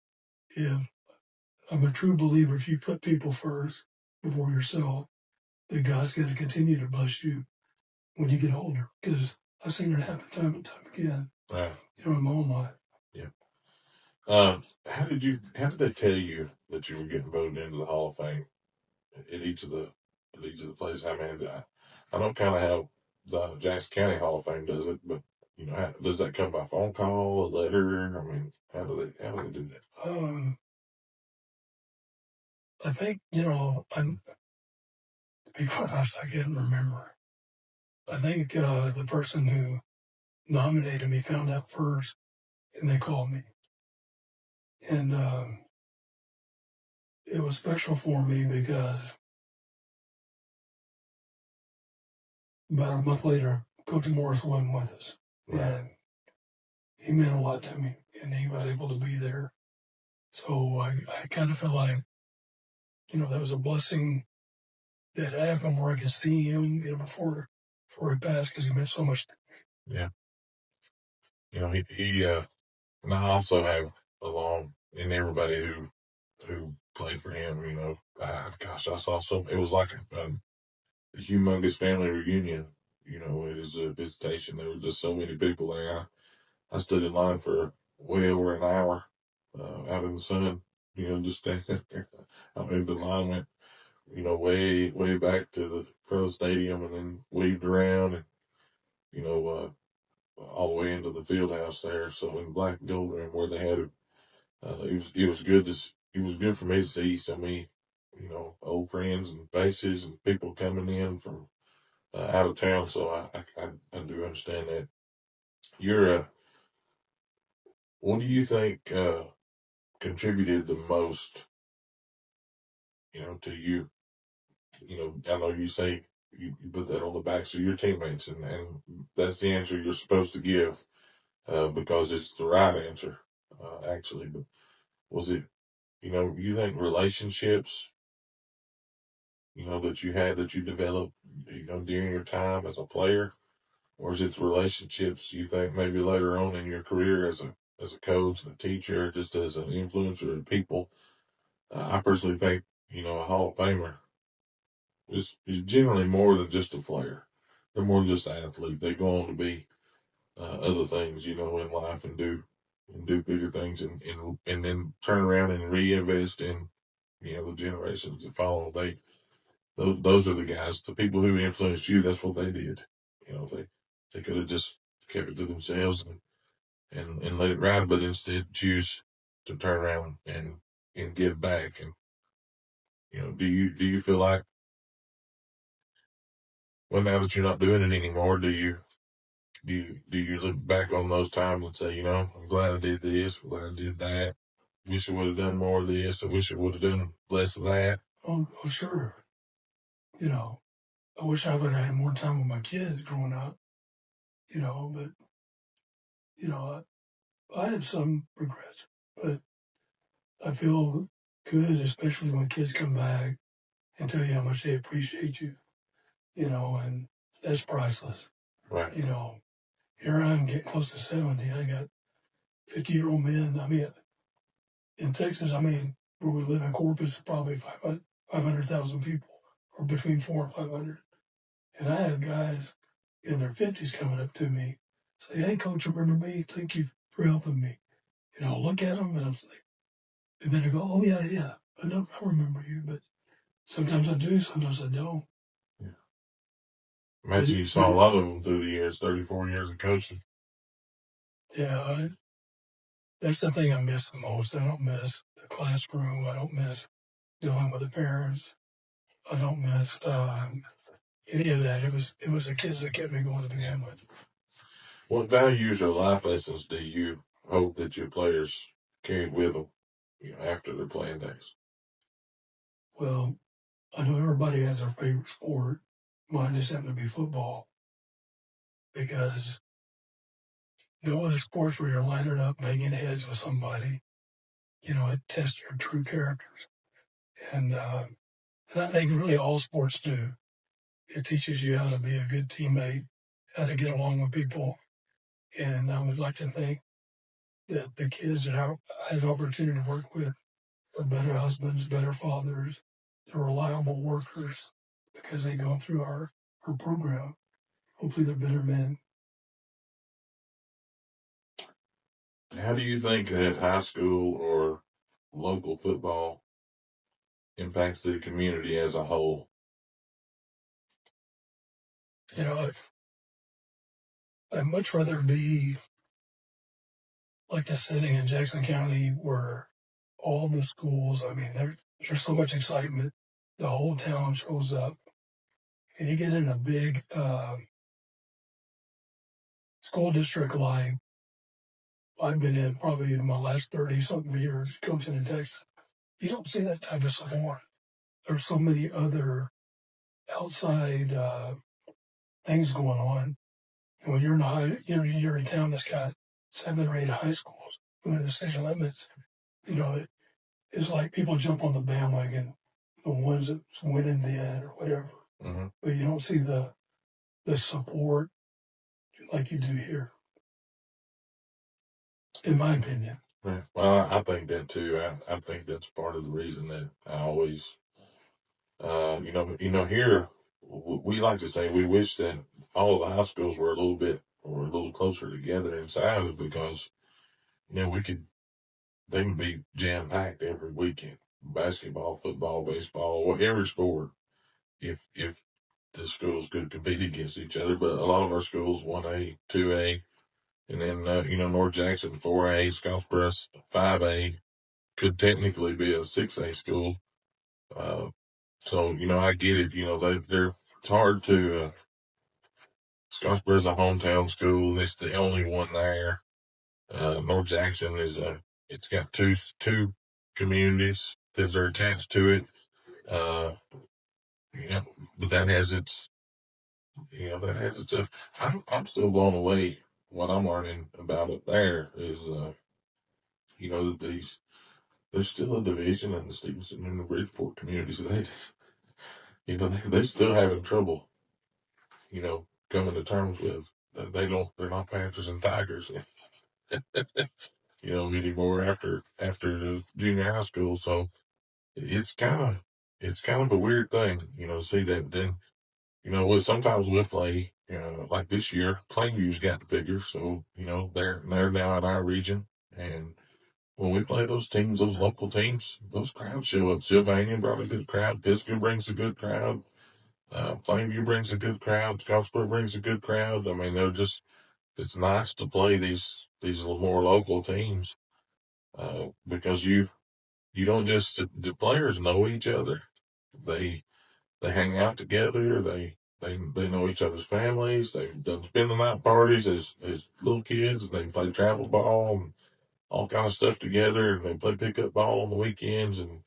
I'm a true believer, if you put people first before yourself, that God's going to continue to bless you when you get older. Because I've seen it happen time and time again. Right. In my own life. Yeah. How did they tell you that you were getting voted into the Hall of Fame at each of the places? I mean, I don't kind of how the Jackson County Hall of Fame does it, but how, does that come by phone call, a letter? I mean, how do they do that? I think, to be quite honest, I can't remember. I think the person who nominated me found out first, and they called me. And it was special for me because about a month later, Coach Morris wasn't with us. Right. And he meant a lot to me, and he was able to be there. So I kind of feel like, that was a blessing that happened where I could see him before he passed, because he meant so much to me. Yeah. He and I also have along, and everybody who played for him. Gosh, I saw it was like a humongous family reunion. It was a visitation. There were just so many people there. I stood in line for way over an hour out in the sun. Just standing there. I mean, the line went, way, way back to the front of the stadium and then weaved around and, all the way into the field house there. So in black and gold and where they had it, it was good it was good for me to see so many, old friends and faces and people coming in from out of town. So I do understand that. What do you think contributed the most, to you? I know you say you put that on the backs of your teammates, and that's the answer you're supposed to give because it's the right answer, actually. But was it, you think relationships, that you developed, during your time as a player, or is it relationships you think maybe later on in your career as a coach and a teacher, just as an influencer of people? I personally think, a Hall of Famer is generally more than just a player. They're more than just an athlete. They go on to be other things, in life and do bigger things and then turn around and reinvest in, the generations that follow. Those are the guys, the people who influenced you. That's what they did. They could have just kept it to themselves and let it ride, but instead choose to turn around and give back. And do you feel like, well, now that you're not doing it anymore, do you look back on those times and say, I'm glad I did this, I'm glad I did that. Wish I would have done more of this. I wish I would have done less of that. Oh, sure. I wish I would have had more time with my kids growing up, but, I have some regrets, but I feel good, especially when kids come back and tell you how much they appreciate you, and that's priceless. Right. Here I am getting close to 70. I got 50-year-old men. I mean, in Texas, where we live in Corpus, probably 500,000 people, or between 400 and 500. And I have guys in their 50s coming up to me, say, "Hey, coach, remember me? Thank you for helping me." And I'll look at them and I'm like, and then I go, "Oh, yeah. I remember you." But sometimes I do, sometimes I don't. Yeah. Imagine you saw a lot of them through the years, 34 years of coaching. Yeah, that's the thing I miss the most. I don't miss the classroom. I don't miss dealing with the parents. I don't miss any of that. It was the kids that kept me going to begin with. What values or life lessons do you hope that your players carry with them, after their playing days? Well, I know everybody has their favorite sport. Mine just happened to be football because no other sports where you're lining up making heads with somebody, it tests your true characters. And I think really all sports do. It teaches you how to be a good teammate, how to get along with people. And I would like to think that the kids that I had an opportunity to work with are better husbands, better fathers, they're reliable workers because they go through our program. Hopefully they're better men. How do you think that high school or local football impacts the community as a whole? I'd much rather be like the setting in Jackson County where all the schools, there's so much excitement. The whole town shows up. And you get in a big school district like I've been in probably in my last 30-something years coaching in Texas. You don't see that type of support. There's so many other outside things going on. And when you're in a town that's got 7 or 8 high schools within the city limits, it's like people jump on the bandwagon, the ones that's winning then or whatever. Mm-hmm. But you don't see the support like you do here, in my opinion. Yeah. Well, I think that too. I think that's part of the reason that I always, here we like to say we wish that all of the high schools were a little closer together in size because they would be jam packed every weekend. Basketball, football, baseball, whatever sport. If the schools could compete against each other, but a lot of our schools 1A, 2A, and then North Jackson 4A, Scottsboro 5A could technically be a 6A school. So I get it. They're it's hard to. Scottsboro's a hometown school. It's the only one there. North Jackson it's got two communities that are attached to it. Uh, yeah, but that has its. I'm still blown away. What I'm learning about it there is, that there's still a division in the Stevenson and the Bridgeport communities. They still having trouble, coming to terms with. They're not Panthers and Tigers, anymore after the junior high school. So it's kind of it's kind of a weird thing, to see that. Then sometimes we'll play, like this year, Plainview's got bigger, so they're now in our region, and when we play those teams, those local teams, those crowds show up. Sylvania brought a good crowd. Pisgah brings a good crowd. Plainview brings a good crowd. Scottsboro brings a good crowd. I mean, it's nice to play these more local teams, because you don't just, the players know each other. They they hang out together. They know each other's families. They've done spend the night parties as little kids. They play travel ball and all kind of stuff together. And they play pickup ball on the weekends. And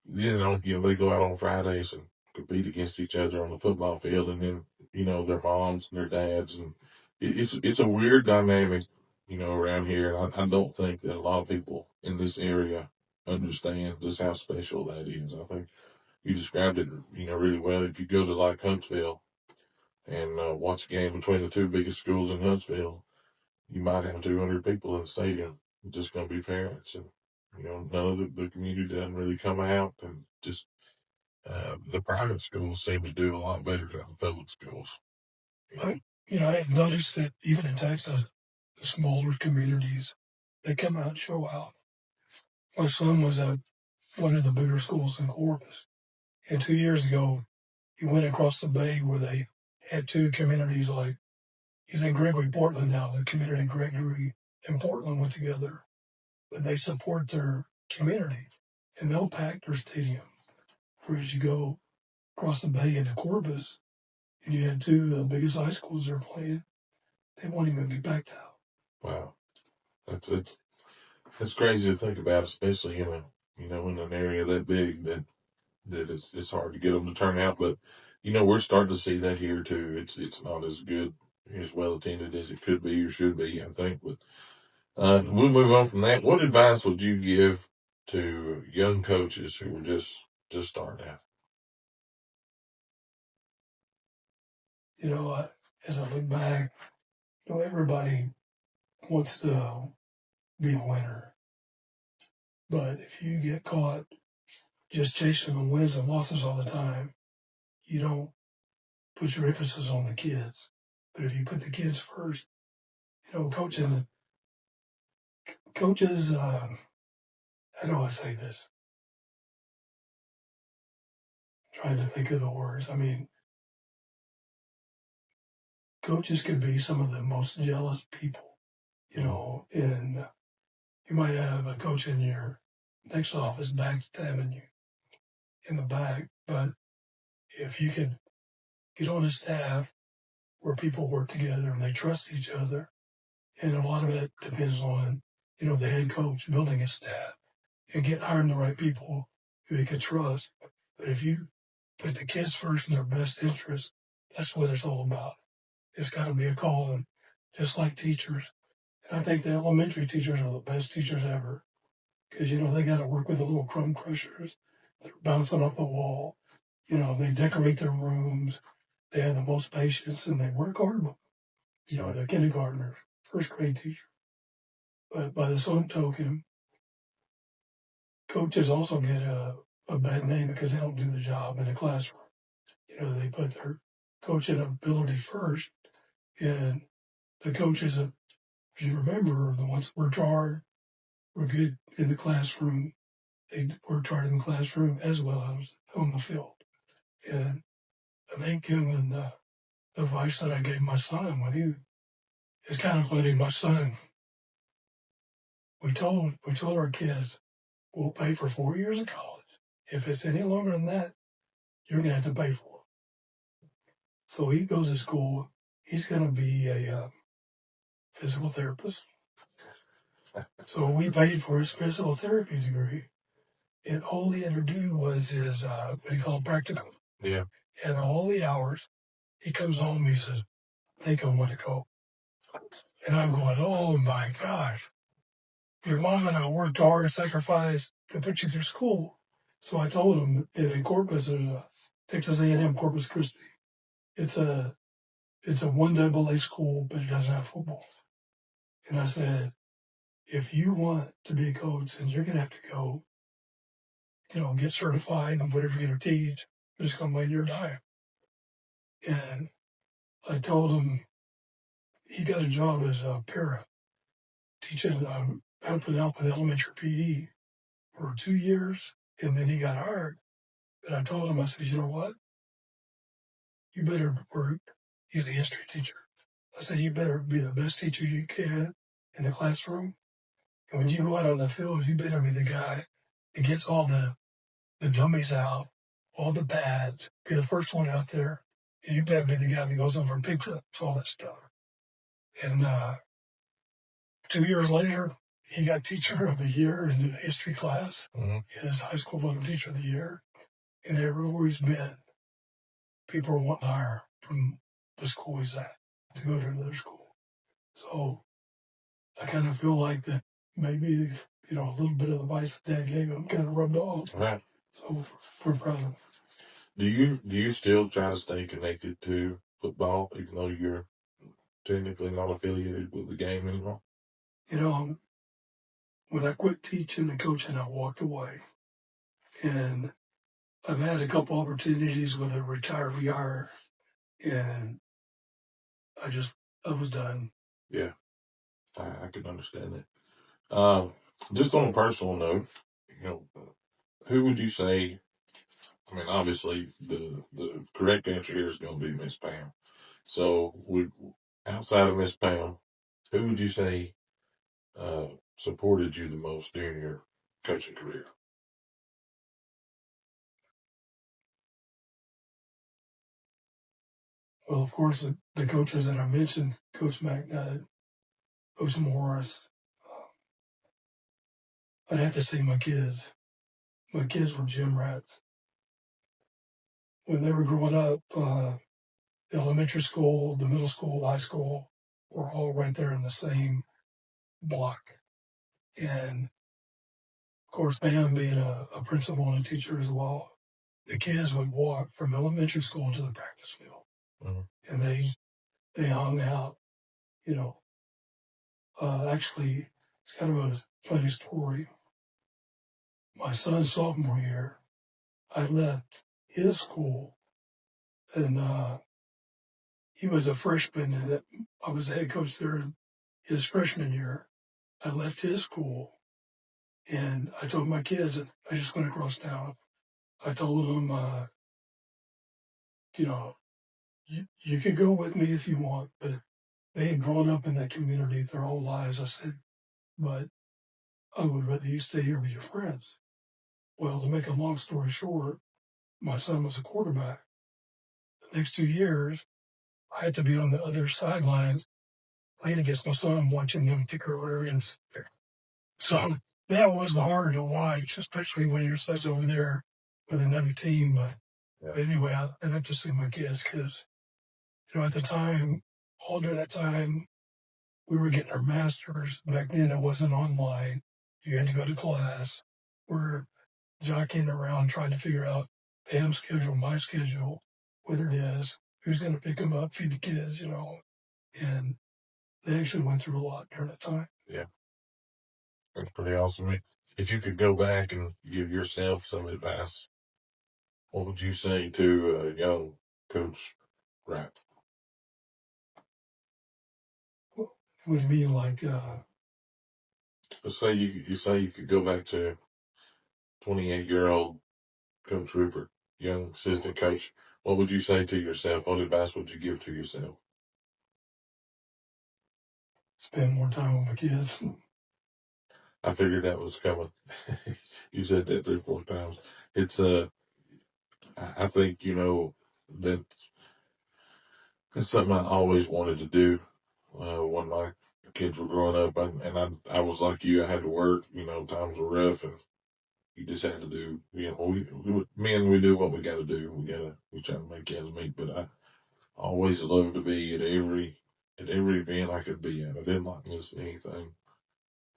they go out on Fridays and compete against each other on the football field. And then their moms and their dads, and it's a weird dynamic, around here. And I don't think that a lot of people in this area understand just how special that is. I think you described it, really well. If you go to like Huntsville and watch a game between the two biggest schools in Huntsville, you might have 200 people in the stadium. Just going to be parents, and none of the community doesn't really come out, and just the private schools seem to do a lot better than the public schools. I've noticed that even in Texas, the smaller communities, they come out and show out. My son was at one of the bigger schools in Corpus, and 2 years ago, he went across the bay where they had two communities. Like he's in Gregory, Portland now. The community Gregory and Portland went together, but they support their community, and they'll pack their stadium. Whereas you go across the bay into Corpus, and you had two of the biggest high schools they're playing, they won't even be packed out. Wow, that's crazy to think about, especially in an area that big that it's hard to get them to turn out. But we're starting to see that here too. It's not as good, as well attended as it could be or should be, I think. But we'll move on from that. What advice would you give to young coaches who are just starting out? As I look back, everybody wants to be a winner. But if you get caught just chasing the wins and losses all the time, you don't put your emphasis on the kids. But if you put the kids first, coaches, how do I say this? I'm trying to think of the words. I mean, coaches can be some of the most jealous people, and you might have a coach in your next office backstabbing you in the back, but if you could get on a staff where people work together and they trust each other, and a lot of it depends on, the head coach building his staff and hiring the right people who he could trust. But if you put the kids first in their best interest, that's what it's all about. It's got to be a calling, just like teachers. And I think the elementary teachers are the best teachers ever because, they got to work with the little crumb crushers that are bouncing off the wall. They decorate their rooms. They have the most patience and they work hard. The kindergartners, first grade teacher. But by the same token, coaches also get a bad name because they don't do the job in the classroom. You know, they put their coaching ability first, and the coaches, if you remember, are the ones that worked hard, were good in the classroom. They worked hard in the classroom as well as on the field. And I think given the advice that I gave my son when he is kind of letting my son, we told our kids, we'll pay for 4 years of college. If it's any longer than that, you're going to have to pay for it. So he goes to school. He's going to be a physical therapist. So we paid for his physical therapy degree. And all he had to do was his, what do you call it, practicum. Yeah. And all the hours, he comes home, he says, I think I want to go. And I'm going, oh my gosh. Your mom and I worked hard and sacrificed to put you through school. So I told him that in Corpus, there's a Texas A&M Corpus Christi. It's a 1AA school, but it doesn't have football. And I said, if you want to be a coach, then you're going to have to go, you know, get certified and whatever you're going to teach, just come lay your dime. And I told him he got a job as a para, teaching, helping out with elementary PE for 2 years, and then he got hired. But I told him, I said, you know what? You better work. He's a history teacher. I said, you better be the best teacher you can in the classroom. And when you go out on the field, you better be the guy that gets all the dummies out, all the pads, be the first one out there. And you better be the guy that goes over and picks up all that stuff. And 2 years later, he got Teacher of the Year in the history class. Mm-hmm. His high school voted Teacher of the Year. And everywhere he's been, people are wanting to hire from the school he's at to go to another school. So I kind of feel like that maybe, you know, a little bit of advice that Dad gave him kind of rubbed off. Right. So we're proud of him. Do you still try to stay connected to football, even though you're technically not affiliated with the game anymore? You know, when I quit teaching and coaching, I walked away. And I've had a couple opportunities with a retiree, and I was done. Yeah, I can understand that. Just on a personal note, you know, who would you say? I mean, obviously, the correct answer here is going to be Miss Pam. So, outside of Miss Pam, who would you say supported you the most during your coaching career? Well, of course, the coaches that I mentioned, Coach McNutt, Coach Morris. I'd have to say my kids. My kids were gym rats. When they were growing up, the elementary school, the middle school, high school were all right there in the same block. And, of course, Pam being a principal and a teacher as well, the kids would walk from elementary school to the practice field. Mm-hmm. And they hung out, you know. Actually, it's kind of a funny story. My son's sophomore year, I left his school, and he was a freshman, and I was the head coach there his freshman year. I left his school, and I told my kids that I was just going to cross town. I told them, you know, you can go with me if you want, but they had grown up in that community their whole lives. I said, but I would rather you stay here with your friends. Well, to make a long story short, my son was a quarterback. The next 2 years, I had to be on the other sideline playing against my son, watching them kick areas. So that was hard to watch, especially when you're such over there with another team. But anyway, I have to see my kids because, you know, at the time, all during that time, we were getting our masters. Back then, it wasn't online. You had to go to class. We're jockeying around trying to figure out Pam's schedule, my schedule, what it is, who's going to pick them up, feed the kids, you know. And they actually went through a lot during that time. Yeah. That's pretty awesome. If you could go back and give yourself some advice, what would you say to young Coach Wright? What do you mean, like, Let's say you say you could go back to 28-year-old Coach Rupert, young assistant coach. What would you say to yourself? What advice would you give to yourself? spend more time with my kids? I figured that was coming. You said that 3 or 4 times. It's I think that it's something I always wanted to do. When my kids were growing up, I was like you. I had to work. Times were rough, and you just had to do. We do what we got to do. We try to make ends meet. But I always loved to be at every event I could be at. I didn't like missing anything.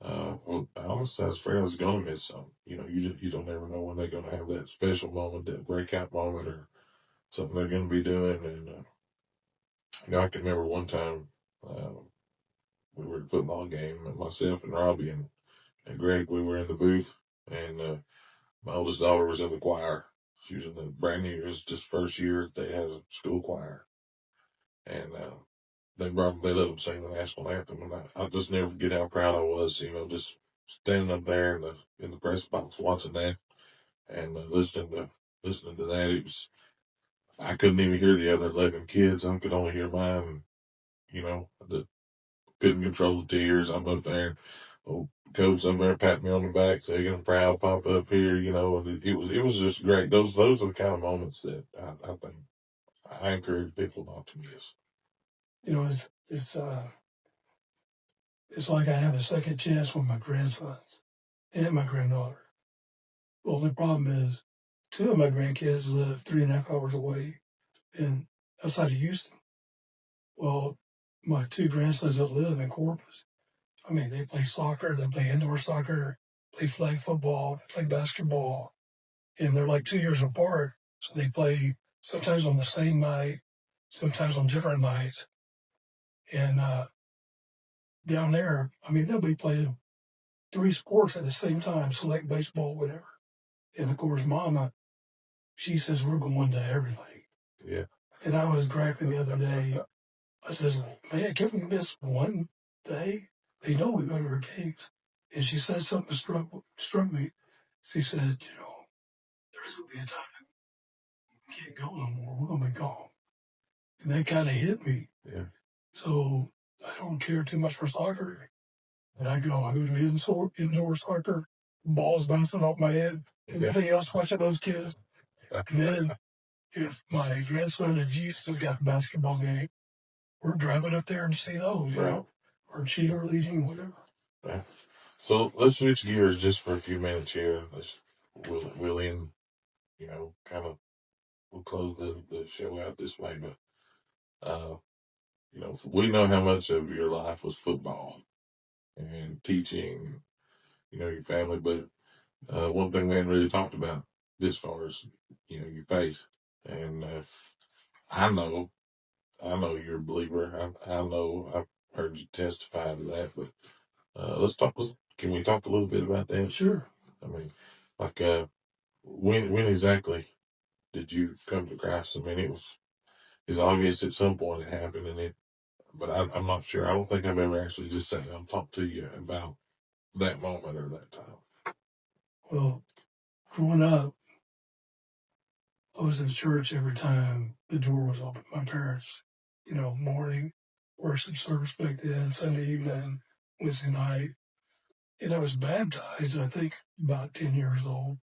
Well, honestly, I was afraid I was going to miss something. You don't ever know when they're going to have that special moment, that breakout moment, or something they're going to be doing. And I can remember one time we were at a football game, and myself and Robbie and Greg, we were in the booth, and my oldest daughter was in the choir. She was in the brand new. It was just first year they had a school choir, and they let them sing the national anthem, and I just never forget how proud I was. Just standing up there in the press box watching that and listening to that. I couldn't even hear the other 11 kids. I could only hear mine. I couldn't control the tears. I'm up there. Oh, coach up there patting me on the back, saying I'm proud, pop up here. And it was just great. Those are the kind of moments that I think I encourage people not to miss. It's like I have a second chance with my grandsons and my granddaughter. The only problem is 2 of my grandkids live 3.5 hours away and outside of Houston. Well, my 2 grandsons that live in Corpus, I mean, they play soccer, they play indoor soccer, play flag football, they play basketball, and they're like 2 years apart. So they play sometimes on the same night, sometimes on different nights. And down there, I mean, they'll be playing 3 sports at the same time, select baseball, whatever. And of course, Mama, she says we're going to everything. Yeah. And I was griping the other day. I says, man, can we miss one day? They know we go to her games. And she said something struck me. She said, there's going to be a time we can't go no more. We're going to be gone. And that kind of hit me. Yeah. So I don't care too much for soccer. And I go to indoor soccer, balls bouncing off my head, everything else watching those kids. And then if my grandson and Jesus has got a basketball game, we're driving up there and see those, Right. or cheerleading, whatever. Right. So let's switch gears just for a few minutes here. We'll end, kind of, we'll close the show out this way, but we know how much of your life was football and teaching, your family, but one thing we hadn't really talked about as far as, your faith. And I know you're a believer. I know I've heard you testify to that, but can we talk a little bit about that? Sure. I mean, like, when exactly did you come to Christ? I mean, it's obvious at some point it happened, but I'm not sure. I don't think I've ever actually just sat down and talked to you about that moment or that time. Well, growing up, I was in church every time the door was open. My parents, morning worship service back then, Sunday evening, Wednesday night. And I was baptized, I think, about 10 years old.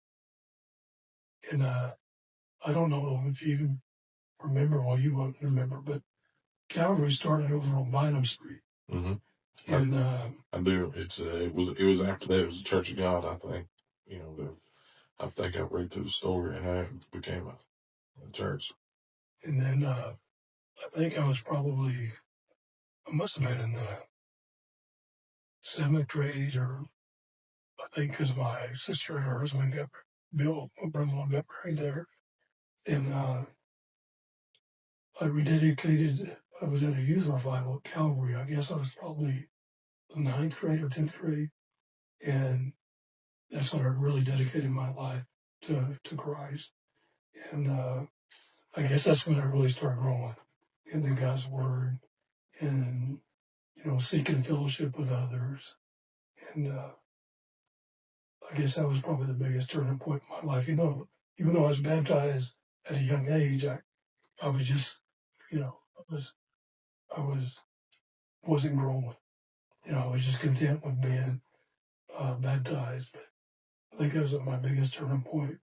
And I don't know if you even remember, well, you won't remember, but Calvary started over on Bynum Street. Mm-hmm. And I do. It was after that. It was the Church of God, I think. I think I read through the story and how it became a church. And then I think I must have been in the 7th grade, or I think because my sister and her husband Bill, my brother-in-law, got married there. And I rededicated, I was at a youth revival at Calvary. I guess I was probably the 9th grade or 10th grade. And that's when I really dedicated my life to Christ. And I guess that's when I really started growing into God's Word and, seeking fellowship with others. And I guess that was probably the biggest turning point in my life. Even though I was baptized at a young age, I was just, I wasn't growing. I was just content with being baptized. But I think that was my biggest turning point.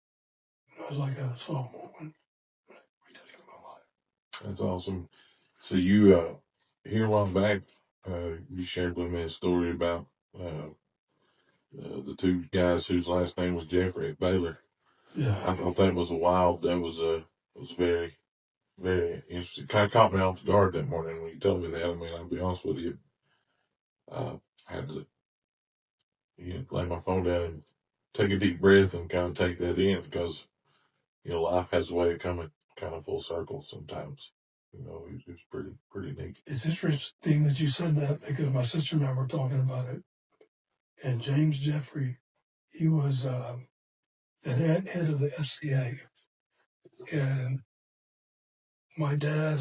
I was like a sophomore when I rededicated my life. That's awesome. So you, here a while back, you shared with me a story about the two guys whose last name was Jeffrey at Baylor. Yeah. I thought that was was very, very interesting. Kind of caught me off guard that morning when you told me that. I mean, I'll be honest with you. I had to lay my phone down and take a deep breath and kind of take that in because, life has a way of coming kind of full circle sometimes. It's pretty neat. It's interesting that you said that because my sister and I were talking about it. And James Jeffrey, he was the head of the FCA. And my dad,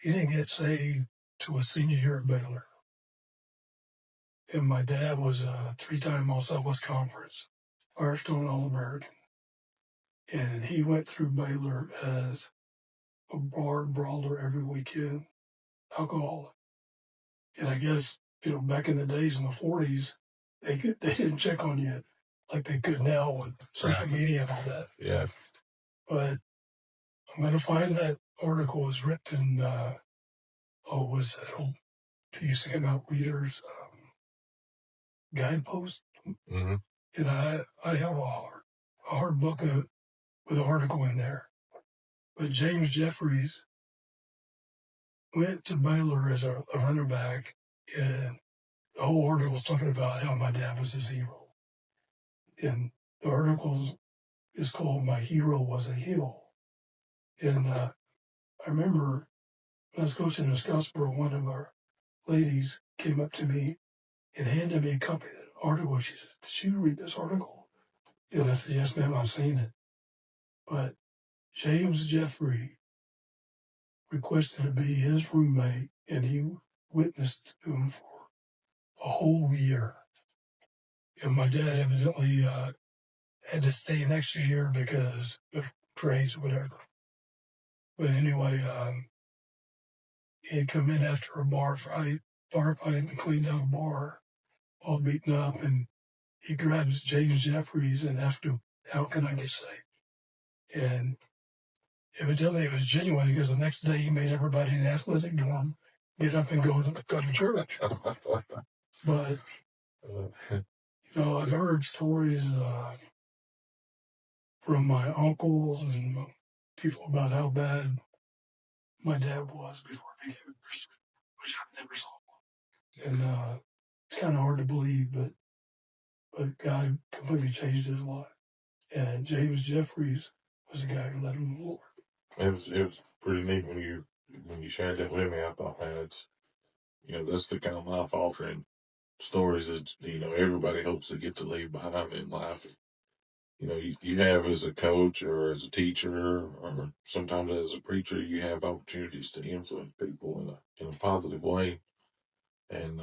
he didn't get saved to a senior year at Baylor. And my dad was a 3-time All-Southwest Conference Firestone All-American. And he went through Baylor as a bar brawler every weekend, alcoholic. And I guess, back in the days in the 40s, they didn't check on you like they could now with social media and all that. Yeah. But I'm going to find that article was written, was that old, they used to come out readers, guidepost. Mm-hmm. And I have a hard book with an article in there. But James Jeffries went to Baylor as a running back, and the whole article was talking about how my dad was his hero. And the article is called "My Hero Was a Heel." And I remember when I was coaching in Scottsboro, one of our ladies came up to me and handed me a copy of the article. She said, "Did you read this article?" And I said, "Yes, ma'am, I've seen it." But James Jeffrey requested to be his roommate, and he witnessed to him for a whole year. And my dad evidently had to stay an extra year because of grades or whatever. But anyway, he had come in after a bar fight and cleaned out a bar, all beaten up, and he grabs James Jeffries and asked him, "How can I get saved?" And evidently it was genuine because the next day he made everybody in the athletic dorm get up and go to church. But, I've heard stories from my uncles and people about how bad my dad was before he became a Christian, which I never saw. And it's kind of hard to believe, but God completely changed his life. And James Jeffries was the guy who led him to the Lord. It was pretty neat when you shared that with me. I thought, man, it's that's the kind of life altering stories that everybody hopes to get to leave behind in life. You have as a coach or as a teacher or sometimes as a preacher, you have opportunities to influence people in a positive way. And,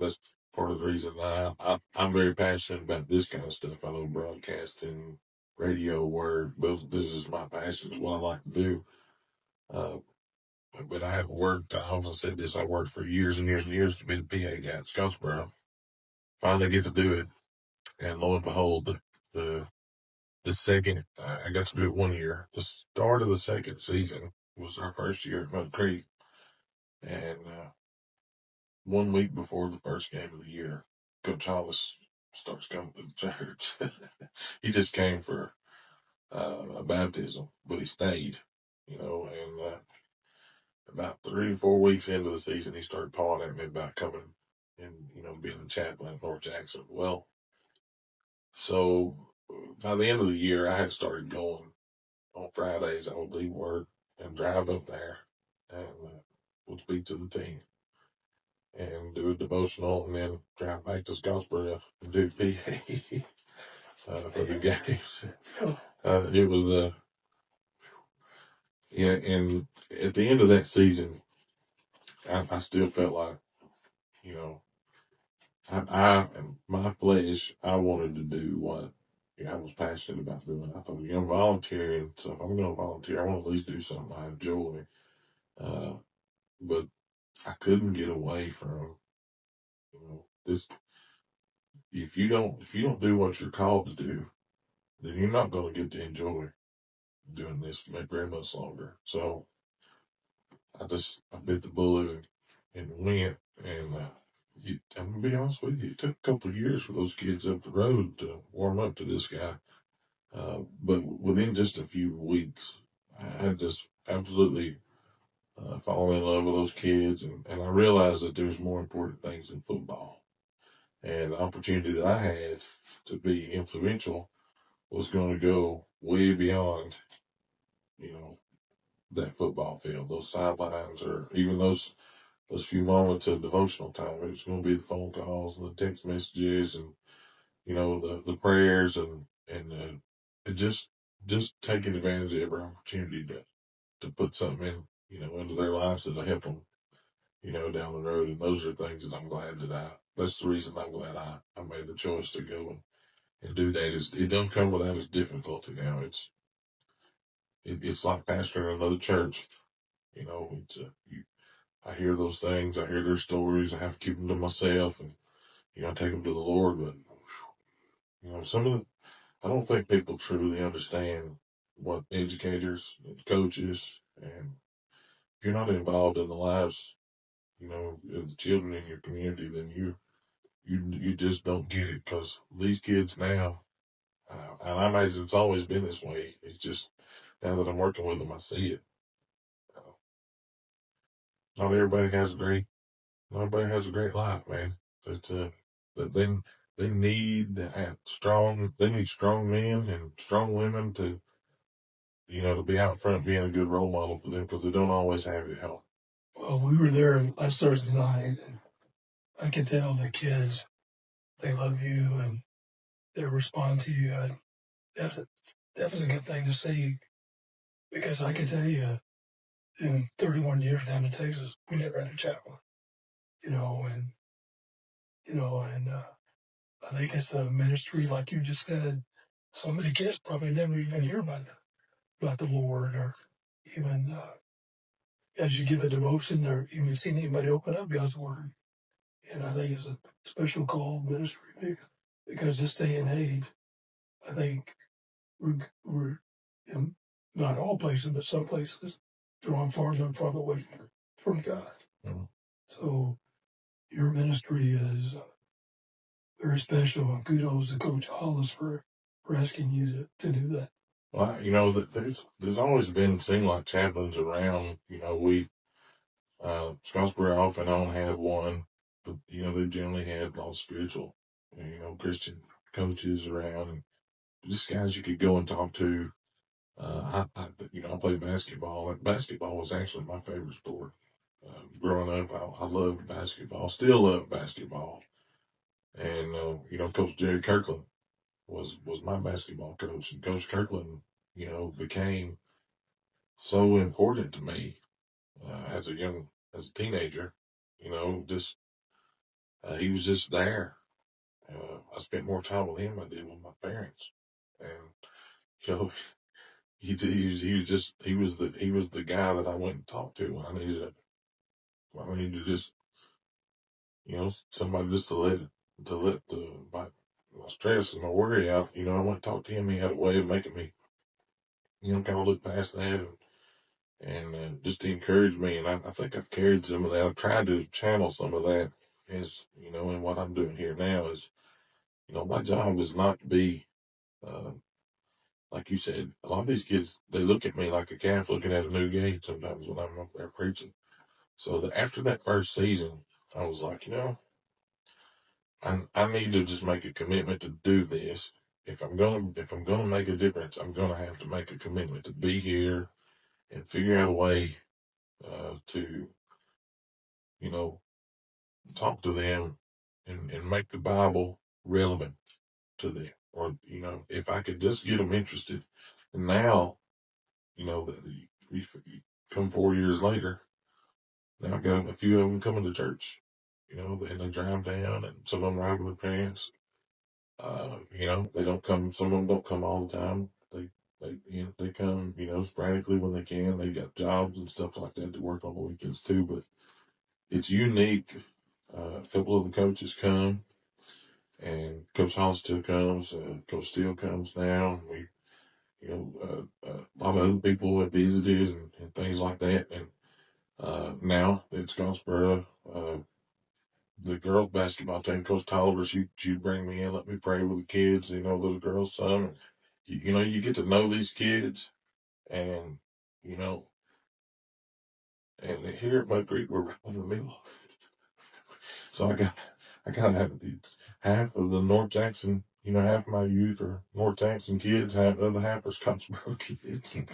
that's part of the reason I'm very passionate about this kind of stuff. I know broadcasting, radio, word, this is my passion, is what I like to do. But I haven't worked, I often said this, I worked for years and years and years to be the PA guy at Scottsboro. Finally get to do it. And lo and behold, the second, I got to do it 1 year. The start of the second season was our first year at Mud Creek. And 1 week before the first game of the year, Coach Hollis starts coming to the church. He just came for a baptism, but he stayed, and about 3 or 4 weeks into the season, he started pawing at me about coming and, being a chaplain at North Jackson. Well, so by the end of the year, I had started going on Fridays. I would leave work and drive up there and would speak to the team. and do a devotional, and then drive back to Scottsboro and do PA for the games. It was yeah, and at the end of that season, I still felt like, you know, my flesh, I wanted to do what I was passionate about doing. I thought, I'm volunteering, so if I'm going to volunteer, I want to at least do something I enjoy. But I couldn't get away from, this. If you don't do what you're called to do, then you're not going to get to enjoy doing this very much longer. So I bit the bullet and went. And I'm gonna be honest with you, it took a couple of years for those kids up the road to warm up to this guy. But within just a few weeks, I had just absolutely fallen in love with those kids, and I realized that there's more important things than football. And the opportunity that I had to be influential was going to go way beyond, that football field, those sidelines, or even those few moments of devotional time. It was going to be the phone calls and the text messages, and the prayers, and just taking advantage of every opportunity to put something into their lives that'll help them down the road. And those are things that I'm glad that's the reason I'm glad I made the choice to go and do that. It doesn't come without its difficulty. Now it's like pastoring another church. It's I hear those things, I hear their stories, I have to keep them to myself, and I take them to the Lord. But some of the I don't think people truly understand what educators and coaches, and if you're not involved in the lives, of the children in your community, then you just don't get it. Because these kids now, and I imagine it's always been this way. It's just now that I'm working with them, I see it. Uh, not everybody has a great, Not everybody has a great life, man. It's but they need strong men and strong women to be out front being a good role model for them, because they don't always have it help. Well, we were there last Thursday night, and I could tell the kids, they love you and they respond to you. That was a good thing to see, because I can tell you, in 31 years down in Texas, we never had a chaplain, and I think it's a ministry, like you just said. So many kids probably never even hear about the Lord, or even as you give a devotion, or even seen anybody open up God's Word. And I think it's a special call ministry, because this day and age, I think we're in not all places, but some places, drawing farther and farther away from God. Mm. So your ministry is very special, and kudos to Coach Hollis for asking you to do that. Well, there's always seemed like chaplains around. Scottsboro off and on had one, but they generally had a lot of spiritual, Christian coaches around, and just guys you could go and talk to. I played basketball. And basketball was actually my favorite sport. Growing up, I loved basketball. Still love basketball. And Coach Jerry Kirkland was my basketball coach, and Coach Kirkland, became so important to me as a teenager. Just he was just there. I spent more time with him than I did with my parents, and you know he was the guy that I went and talked to when I needed just somebody just to let my stress and my worry out. I went to talk to him. He had a way of making me kind of look past that, and just to encourage me. And I think I've carried some of that. I've tried to channel some of that as in what I'm doing here now. Is my job is not to be uh, like you said. A lot of these kids, they look at me like a calf looking at a new gate sometimes when I'm up there preaching. So after that first season, I was like, I need to just make a commitment to do this. If I'm gonna make a difference, I'm gonna have to make a commitment to be here and figure out a way to, you know, talk to them and make the Bible relevant to them. Or, if I could just get them interested. And now, we come 4 years later, now I've got a few of them coming to church, and they drive down, and some of them ride with their parents. They don't come, some of them don't come all the time. They come, sporadically when they can. They got jobs and stuff like that to work on the weekends too, but it's unique. A couple of the coaches come, and Coach Hall still comes, Coach Steele comes now. We, a lot of other people have visited and things like that. And now it's Goldsboro. The girls basketball team, Coach Tolliver, she'd bring me in, let me pray with the kids, little girls, son. You get to know these kids, and, and here at Mud Creek, we're right in the middle. So I gotta have half of the North Jackson, half of my youth are North Jackson kids, half the other half are Scottsboro kids. And,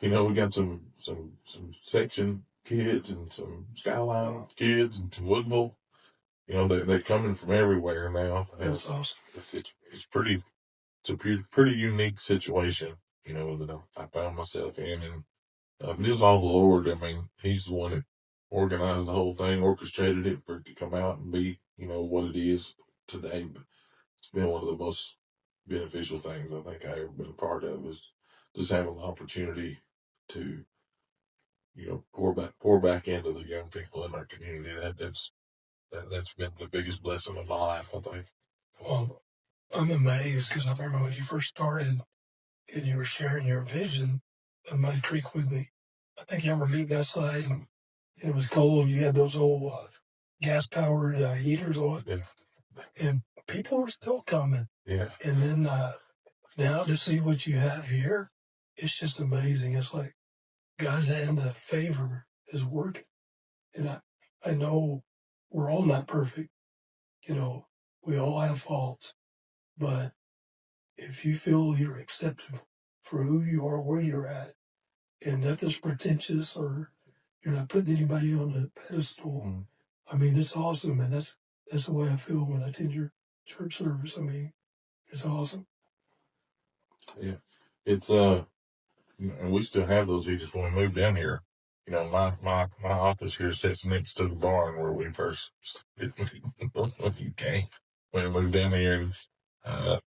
we got some section kids and some Skyline kids and some Woodville. They're coming from everywhere now. That's awesome. It's a pretty unique situation, that I found myself in. And it is all the Lord. I mean, He's the one that organized the whole thing, orchestrated it for it to come out and be, what it is today. But it's been one of the most beneficial things I think I ever been a part of, is just having the opportunity to, pour back into the young people in our community. That's been the biggest blessing of my life, I think. Well, I'm amazed because I remember when you first started and you were sharing your vision of Mud Creek with me. I think you ever meet outside and it was cold. You had those old gas powered heaters on, Yeah. and people were still coming. Yeah. And then now to see what you have here, it's just amazing. It's like God's hand of favor is working. And I know we're all not perfect. We all have faults. But if you feel you're accepted for who you are, where you're at, and nothing's pretentious or you're not putting anybody on a pedestal, I mean, it's awesome. And that's the way I feel when I attend your church service. I mean, it's awesome. Yeah. It's, and we still have those heaters when we moved down here. My office here sits next to the barn where we first when you came, when we moved down here. And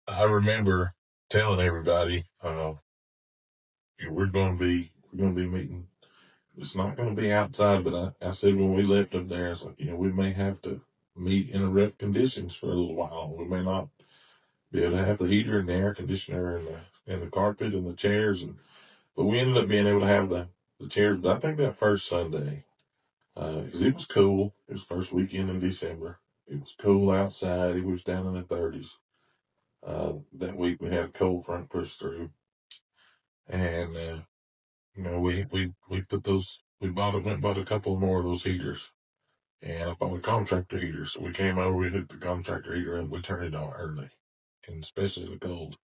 I remember telling everybody, we're going to be meeting. It's not going to be outside, but I said when we left up there, it's like, we may have to meet in rough conditions for a little while. We may not be able to have the heater and the air conditioner and the carpet and the chairs, but we ended up being able to have the chairs. But I think that first Sunday, because it was cool. It was first weekend in December. It was cool outside. It was down in the 30s. That week we had a cold front push through, and we put those. We went and bought a couple more of those heaters, and I bought a contractor heater. So we came over, we hooked the contractor heater up, we turned it on early, and especially in the cold,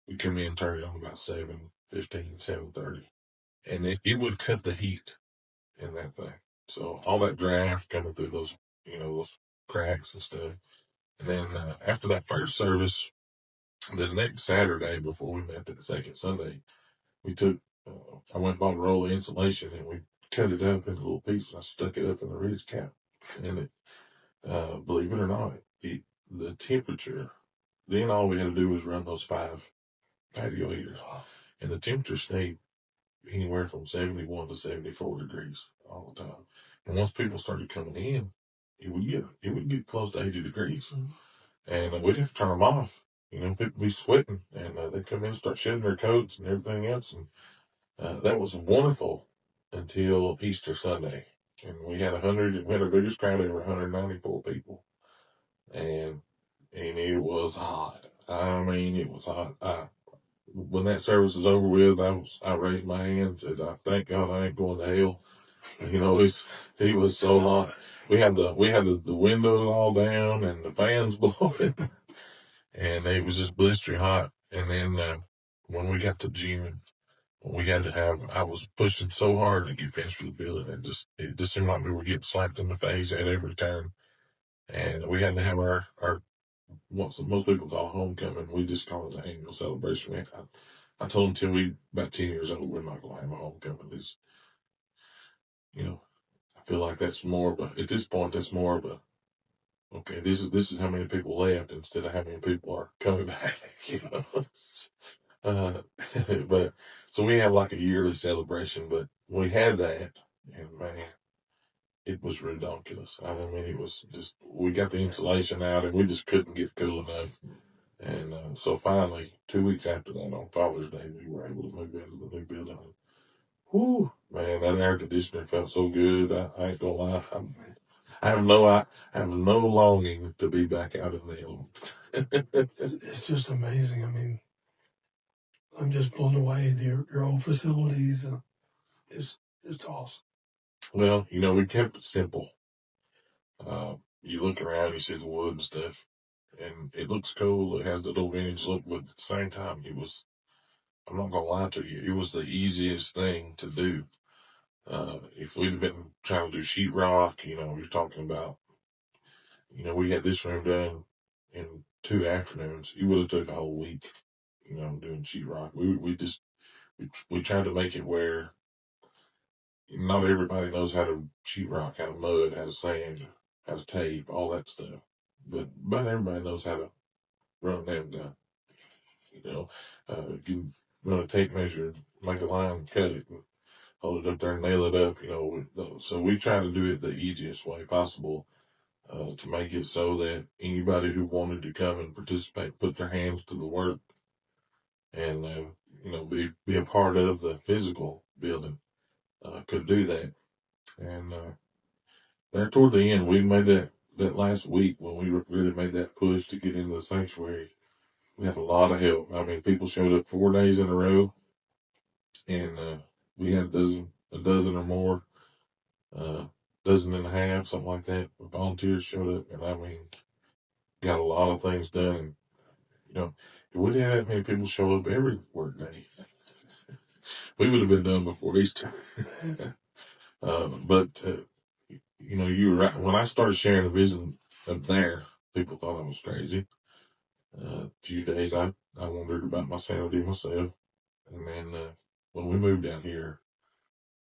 we come in and turn it on about 7:15, 7:30, and it would cut the heat in that thing. So all that draft coming through those, those cracks and stuff. And then after that first service, the next Saturday before we met that second Sunday, we took, I went and bought a roll of insulation and we cut it up into little pieces. I stuck it up in the ridge cap. And it, believe it or not, the temperature, then all we had to do was run those 5 patio heaters. And the temperature stayed anywhere from 71 to 74 degrees all the time. And once people started coming in, it would get close to 80 degrees. And we'd have to turn them off. People would be sweating, and they'd come in and start shedding their coats and everything else. And that was wonderful until Easter Sunday. And we had our biggest crowd ever, 194 people. And it was hot. I mean, it was hot. When that service was over with, I raised my hand and said, I thank God I ain't going to hell. It was so hot. We had the windows all down and the fans blowing, and it was just blistering hot. And then when we got to June, I was pushing so hard to get finished for the building. It just seemed like we were getting slapped in the face at every turn. And we had to have our what most people call homecoming. We just call it the annual celebration. I told them until we about 10 years old, we're not going to have a homecoming. It's, I feel like that's more of a, at this point, that's more of a, okay, this is how many people left instead of how many people are coming back, Uh, but so we have like a yearly celebration, but we had that, and man, it was ridiculous. I mean, it was just, we got the insulation out and we just couldn't get cool enough. And so finally, 2 weeks after that, on Father's Day, we were able to move into the new building. Whoo, man, that air conditioner felt so good. I ain't gonna lie. I have no longing to be back out in the elements. It's just amazing. I mean, I'm just blown away at your old facilities. It's awesome. Well, we kept it simple. You look around, you see the wood and stuff, and it looks cool. It has the little vintage look, but at the same time, I'm not gonna lie to you, it was the easiest thing to do. If we'd been trying to do sheetrock, you're talking about, we had this room done in 2 afternoons. You would have took a whole week, doing sheetrock. We tried to make it where not everybody knows how to sheetrock, how to mud, how to sand, how to tape, all that stuff. But everybody knows how to run a damn gun. You can run a tape measure, make a line, cut it, and hold it up there and nail it up. So we try to do it the easiest way possible to make it so that anybody who wanted to come and participate, put their hands to the work, and be a part of the physical building, could do that. And there toward the end, we made that last week when we really made that push to get into the sanctuary. We had a lot of help. I mean, people showed up 4 days in a row, and we had a dozen or more, dozen and a half, something like that. Volunteers showed up, and I mean, got a lot of things done. And, if we didn't have that many people show up every work day, we would have been done before Easter. But you were right. When I started sharing the vision up there, people thought I was crazy. A few days I wondered about my sanity myself. And then when we moved down here,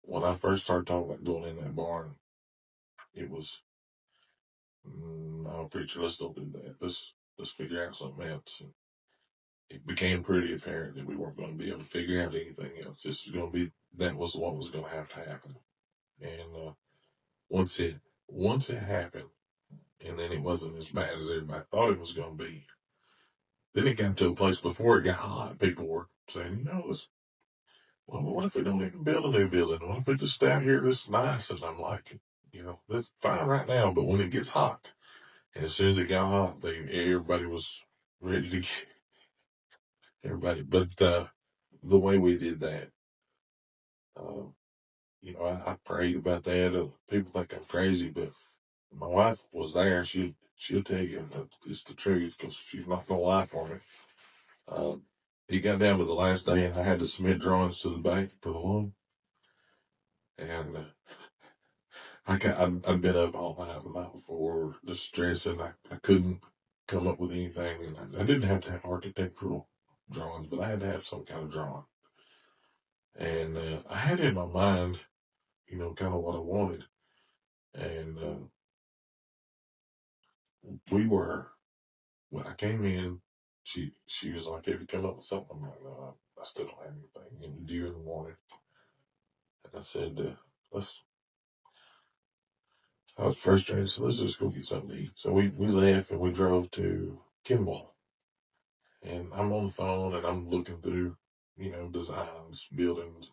when I first started talking about going in that barn, it was, no, preacher, let's don't do that. Let's figure out something else. And it became pretty apparent that we weren't going to be able to figure out anything else. This was going to be, that was what was going to have to happen. And once it happened, and then it wasn't as bad as everybody thought it was going to be. Then it got to a place before it got hot. People were saying, what if we don't even build a new building? What if we just stay out here? This is nice. And I'm like, that's fine right now. But when it gets hot, and as soon as it got hot, everybody was ready to get everybody. But the way we did that, uh, I prayed about that. People think I'm crazy, but my wife was there. She'll tell you that it's the truth because she's not gonna lie for me. He got down to the last day, and I had to submit drawings to the bank for the loan. And I'd been up all night the night before, just stressing. I couldn't come up with anything, and I didn't have to have architectural drawings, but I had to have some kind of drawing. And I had in my mind, kind of what I wanted. And when I came in, she was like, "Have you come up with something?" I'm like, "No, I still don't have anything." And due in the morning, and I said, I was frustrated, so let's just go get something to eat. So we left and we drove to Kimball. And I'm on the phone and I'm looking through, designs, buildings.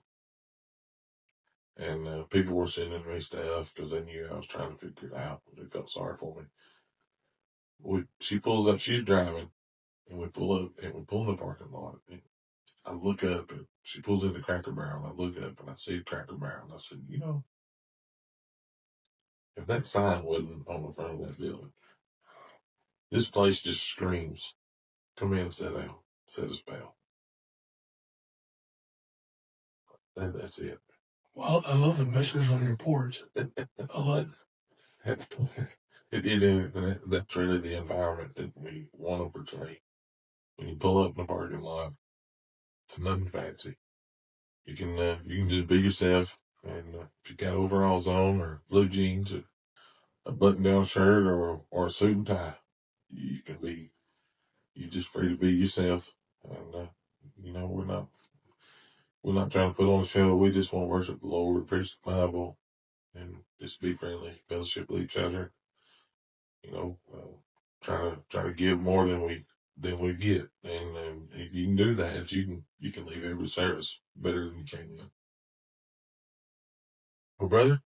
And people were sending me stuff because they knew I was trying to figure it out. They felt sorry for me. She pulls up, she's driving, and we pull up and we pull in the parking lot. And I look up and she pulls into Cracker Barrel. I look up and I see Cracker Barrel. And I said, if that sign wasn't on the front of that building, this place just screams, come in, sit down, set a spell. That's it. Well, I love the message on your porch. I love it. It is. That's really the environment that we want to portray. When you pull up in the parking lot, it's nothing fancy. You can just be yourself, and if you got overalls on or blue jeans or a button-down shirt or a suit and tie, you can be. You're just free to be yourself, and we're not trying to put on a show. We just want to worship the Lord, preach the Bible, and just be friendly, fellowship with each other. Try to give more than we get, and if you can do that, you can leave every service better than you came in. Well, brother,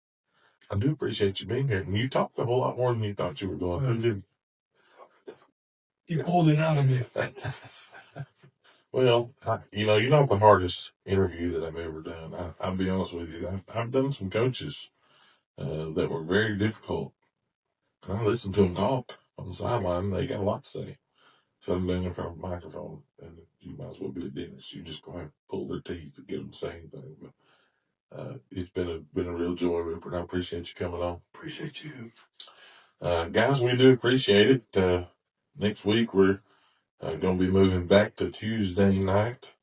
I do appreciate you being here, and you talked a whole lot more than you thought you were going to, didn't You pulled it out of me. Well, you're not the hardest interview that I've ever done. I'll be honest with you. I've done some coaches that were very difficult. And I listened to them talk on the sideline. They got a lot to say. So I'm doing in front of a microphone, and you might as well be a dentist. You just go ahead and pull their teeth to get them to say anything. But it's been a real joy, Rupert. I appreciate you coming on. Appreciate you. Guys, we do appreciate it. Next week we're going to be moving back to Tuesday night.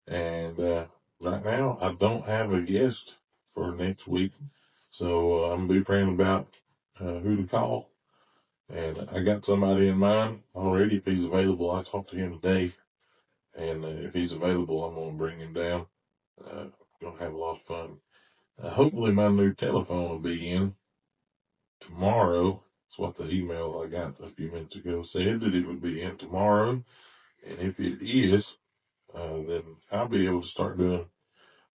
And right now, I don't have a guest for next week. So I'm going to be praying about who to call. And I got somebody in mind already. If he's available, I talked to him today. And if he's available, I'm going to bring him down. Going to have a lot of fun. Hopefully my new telephone will be in tomorrow. That's what the email I got a few minutes ago said, that it would be in tomorrow. And if it is, then I'll be able to start doing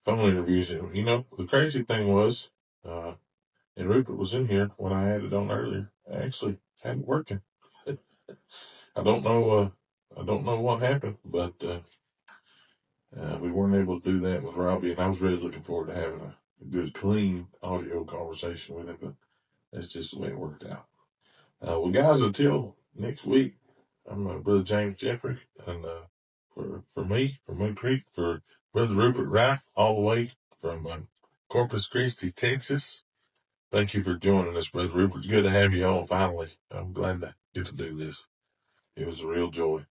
phone interviews. And, the crazy thing was, and Rupert was in here when I had it on earlier. I actually had it working. I don't know what happened, but we weren't able to do that with Robbie, and I was really looking forward to having a good, clean audio conversation with him, but that's just the way it worked out. Well, guys, until next week, I'm Brother James Jeffrey, and for me, from Mud Creek, for Brother Rupert Wright, all the way from Corpus Christi, Texas. Thank you for joining us, Brother Rupert. It's good to have you on finally. I'm glad to get to do this. It was a real joy.